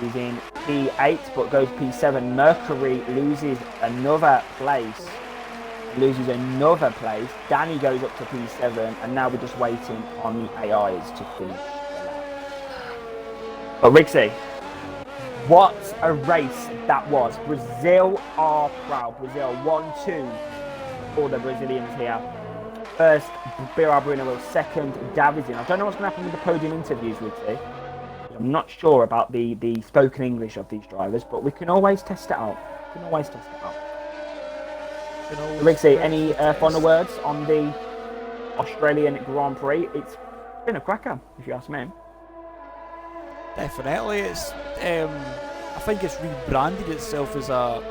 is in P8, but goes P7. Mercury loses another place. Danny goes up to P7, and now we're just waiting on the AIs to finish. But Rigsy, what a race that was. Brazil are proud. Brazil 1-2 for the Brazilians here. First, Bruno Will. Second, Davison. I don't know what's going to happen with the podium interviews, Rigsy. I'm not sure about the spoken English of these drivers, but we can always test it out. Rigsy, any final words on the Australian Grand Prix? It's been a cracker, if you ask me. Definitely, it's. I think it's rebranded itself as a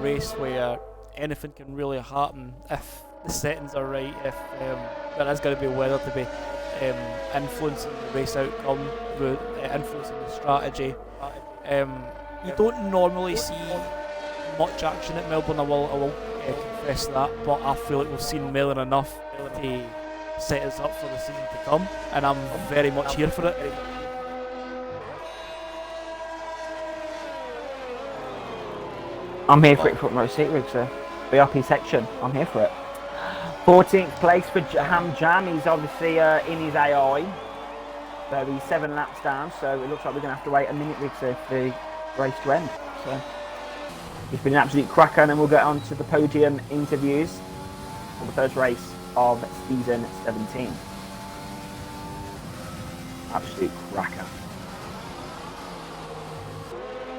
race where anything can really happen if the settings are right. If there is going to be weather to be influencing the race outcome, influencing the strategy. You don't normally see much action at Melbourne. I will confess that, but I feel like we've seen more than enough to set us up for the season to come, and I'm very much here for it. I'm here for it front row seat, Rigsy. VIP section. I'm here for it. 14th place for Ham Jam. He's obviously in his AI. So he's 7 laps down. So it looks like we're going to have to wait a minute, Rigsy, for the race to end. So it's been an absolute cracker, and then we'll get on to the podium interviews for the first race of season 17. Absolute cracker.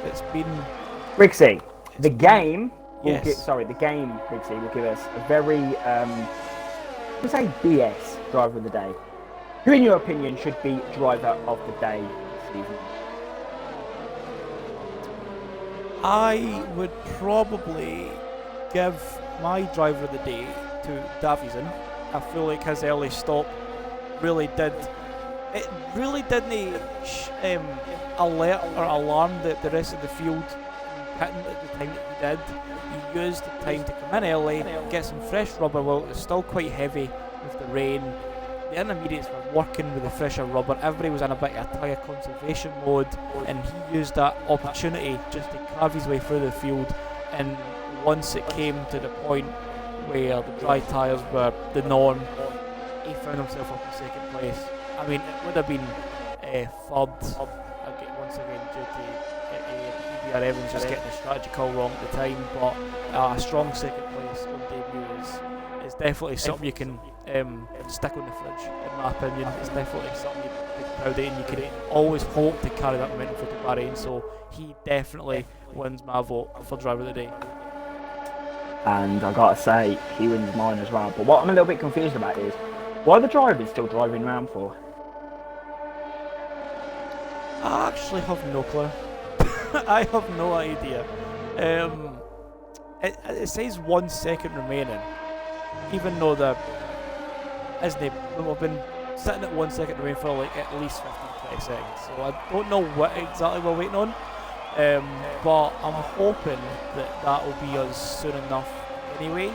It's been Rigsy. The game, yes. The game, Rigsy, will give us a very, let's say BS driver of the day. Who, in your opinion, should be driver of the day this season? I would probably give my driver of the day to Davison. I feel like his early stop really didn't alert or alarm the rest of the field hitting at the time that he did. He used the time to come in early, get some fresh rubber while it was still quite heavy with the rain. The intermediates were working with the fresher rubber. Everybody was in a bit of a tyre conservation mode, and he used that opportunity just to carve his way through the field. And once it came to the point where the dry tyres were the norm, he found himself up in second place. I mean, it would have been third once again due to EBR Evans just getting the strategy call wrong at the time, but a strong second place on debut is definitely something you can stick on the fridge, in my opinion. It's definitely something you'd be proud of, and you can always hope to carry that momentum through to Bahrain, so he definitely wins my vote for driver of the day. And I gotta say, he wins mine as well. But what I'm a little bit confused about is, why are the drivers still driving around for? I actually have no clue. I have no idea. It says 1 second remaining, even though we've been sitting at 1 second remaining for like at least 15-20 seconds. So I don't know what exactly we're waiting on, but I'm hoping that will be us soon enough anyway.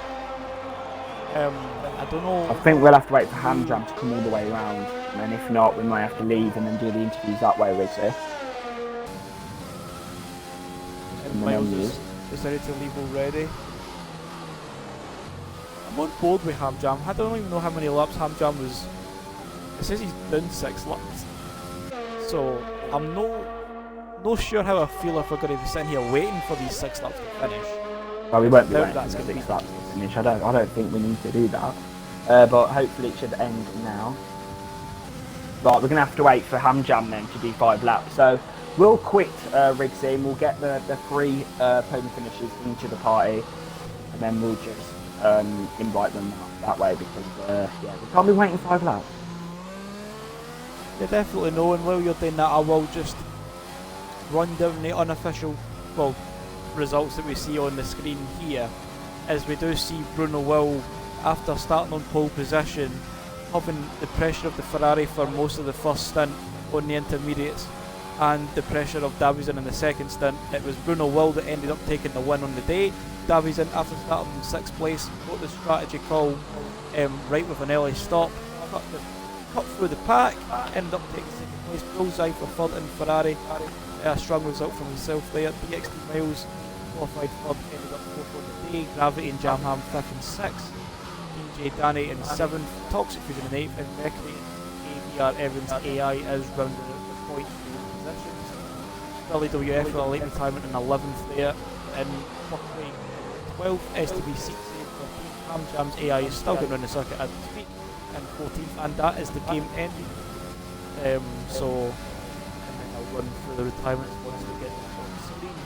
I don't know. I think we'll have to wait for Hamjam to come all the way around, and if not, we might have to leave and then do the interviews that way, Rigsy. Miles has decided to leave already. I'm on board with Hamjam. I don't even know how many laps Hamjam was. It says he's done 6 laps. So I'm no sure how I feel if we're going to be sitting here waiting for these 6 laps to finish. Well, we won't be waiting for 6 laps to finish. I don't think we need to do that. But hopefully it should end now. Right, we're going to have to wait for Ham Jam then to do 5 laps. So we'll quit Rigsy and we'll get the 3 podium finishers into the party, and then we'll just invite them that way because yeah, we can't be waiting 5 laps. Yeah, definitely no. And while you're doing that, I will just run down the unofficial, well, results that we see on the screen here, as we do see Bruno Will, after starting on pole position, having the pressure of the Ferrari for most of the first stint on the intermediates, and the pressure of Davison in the second stint. It was Bruno Will that ended up taking the win on the day. Davison, after starting in 6th place, got the strategy call right with an early stop, cut through the pack, ended up taking 2nd place. Bullseye for 3rd in Ferrari. A strong result from himself there. BXT Miles qualified 3rd, ended up 4th on the day. Gravity and Jamham 5th and 6th. DJ Danny in 7th. Toxic Fusion in 8th. And Mercury and ABR Evans AI is rounded at the points for positions. Billy WF with a late retirement in 11th there. And Buckley 12th. STB 16th. 14th. Ham Jam's AI is still going around the circuit as we speak. And 14th. And that is the game ending. So I'll run through the retirements once we get on the screen.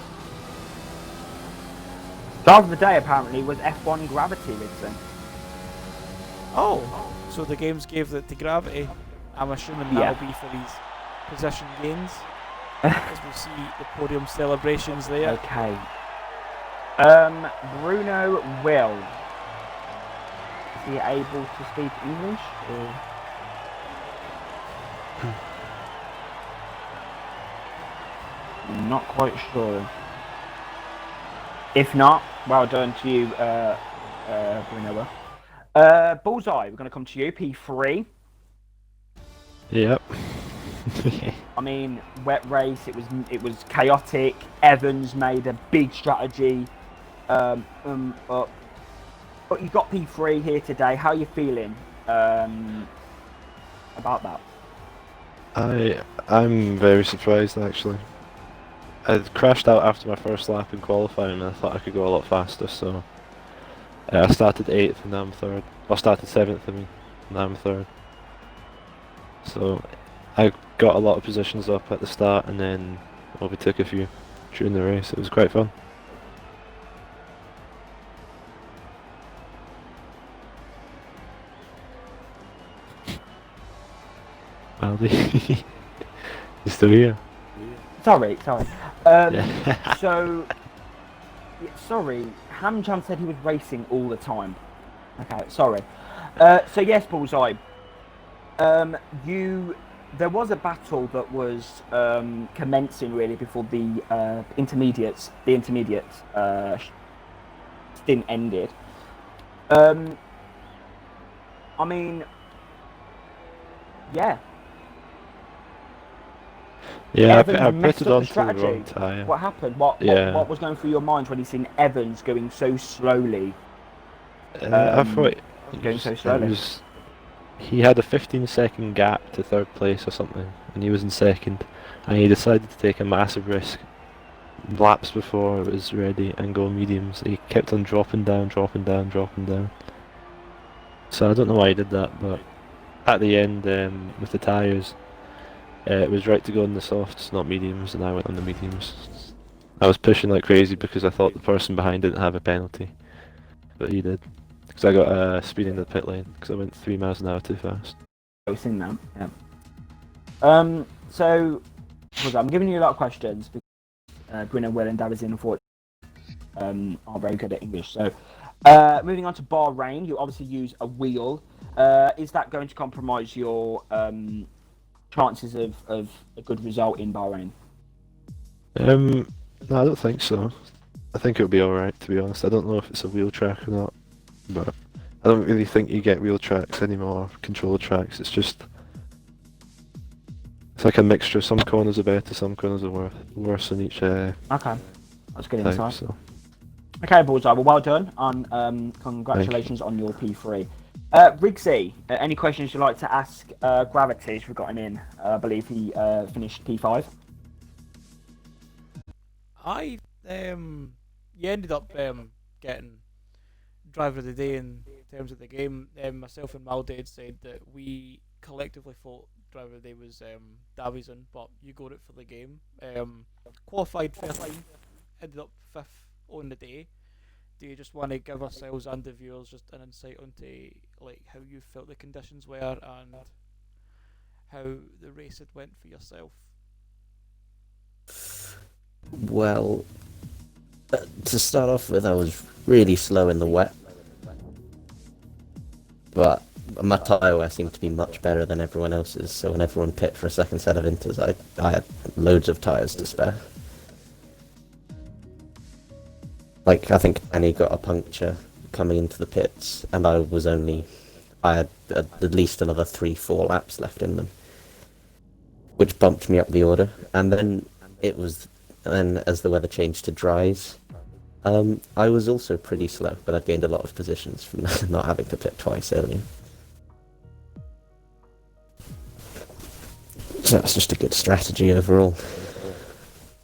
Driver of the day apparently was F1 Gravity, Ridson. Oh, so the games gave it to Gravity. I'm assuming that'll be for these position gains, as we see the podium celebrations there. Okay. Bruno Will. Is he able to speak English? Or? I'm not quite sure. If not, well done to you, Bruno. Bullseye, we're going to come to you, P3. Yep. I mean, wet race. It was chaotic. Evans made a big strategy up, but you got P3 here today. How are you feeling about that? I'm very surprised actually. I crashed out after my first lap in qualifying and I thought I could go a lot faster, so I started 8th and now I'm 3rd. I started 7th, I mean, and now I'm 3rd. So I got a lot of positions up at the start and then overtook a few during the race. It was quite fun. Aldi, you still here? Sorry. Yeah. So, sorry, Ham Jam said he was racing all the time. Okay, sorry. So yes, Bullseye. There was a battle that was commencing really before the intermediate stint ended. I mean, yeah. Yeah, Evans I messed pitted up the onto the strategy. wrong tyre. What happened? What was going through your mind when you seen Evans going so slowly? I thought Going so slowly. He had a 15-second gap to 3rd place or something, and he was in 2nd, and he decided to take a massive risk laps before it was ready and go mediums. He kept on dropping down. So I don't know why he did that, but at the end, with the tyres, it was right to go on the softs, not mediums, and I went on the mediums. I was pushing like crazy because I thought the person behind didn't have a penalty, but he did. Because I got speed in the pit lane because I went 3 miles an hour too fast. I've seen that. Yeah. So I'm giving you a lot of questions because Bruno, Will, and Davison unfortunately are very good at English. So moving on to Bahrain, you obviously use a wheel. Is that going to compromise your chances of a good result in Bahrain? No, I don't think so. I think it'll be alright, to be honest. I don't know if it's a wheel track or not, but I don't really think you get wheel tracks anymore, control tracks. It's like a mixture. Some corners are better, some corners are worse in each Okay, that's good type, insight. so. Okay, Bullseye, well done on congratulations on your P3. Rigsy, any questions you'd like to ask Gravity if we've got him in? I believe he finished P5. You ended up getting driver of the day in terms of the game. Myself and Maldi had said that we collectively thought driver day was Davison, but you got it for the game. Qualified 13th, ended up 5th on the day. Do you just want to give ourselves and the viewers just an insight onto like how you felt the conditions were and how the race had went for yourself? Well, to start off with, I was really slow in the wet, but my tyre wear seemed to be much better than everyone else's, so when everyone pit for a second set of inters, I had loads of tyres to spare. Like, I think Danny got a puncture coming into the pits, and I had at least another 3-4 laps left in them, which bumped me up the order. And then as the weather changed to dries, I was also pretty slow, but I gained a lot of positions from not having to pit twice earlier. So that's just a good strategy overall.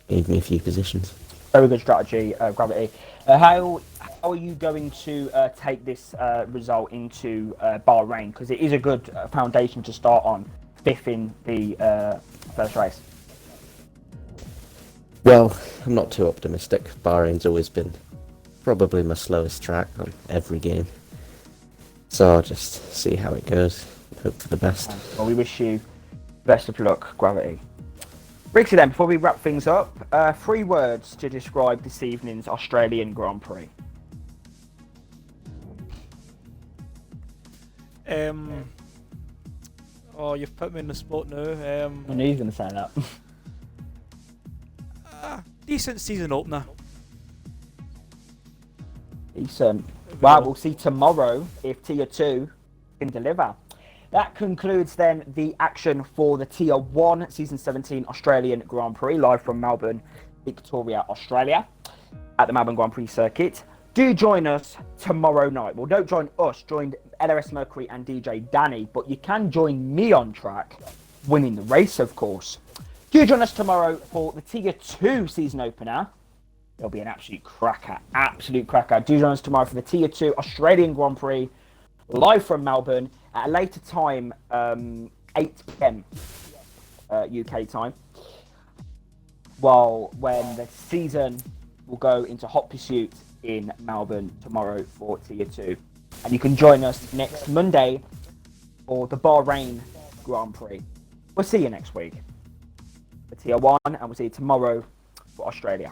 Gave me a few positions. Very good strategy, Gravity. How are you going to take this result into Bahrain? Because it is a good foundation to start on, 5th in the first race. Well, I'm not too optimistic. Bahrain's always been probably my slowest track on every game. So I'll just see how it goes. Hope for the best. Well, we wish you best of luck, Gravity. Rixie, then, before we wrap things up, 3 words to describe this evening's Australian Grand Prix. Oh, you've put me in the spot now. I knew you were going to say that. Decent season opener. Decent. Well, we'll see tomorrow if Tier 2 can deliver. That concludes then the action for the Tier 1 Season 17 Australian Grand Prix, live from Melbourne, Victoria, Australia, at the Melbourne Grand Prix circuit. Do join us tomorrow night. Well, don't join us, join LRS Mercury and DJ Danny, but you can join me on track, winning the race, of course. Do join us tomorrow for the Tier 2 season opener. It'll be an absolute cracker, absolute cracker. Do join us tomorrow for the Tier 2 Australian Grand Prix, live from Melbourne, at a later time, 8 p.m. UK time, when the season will go into hot pursuit in Melbourne tomorrow for Tier 2. And you can join us next Monday for the Bahrain Grand Prix. We'll see you next week for Tier 1, and we'll see you tomorrow for Australia.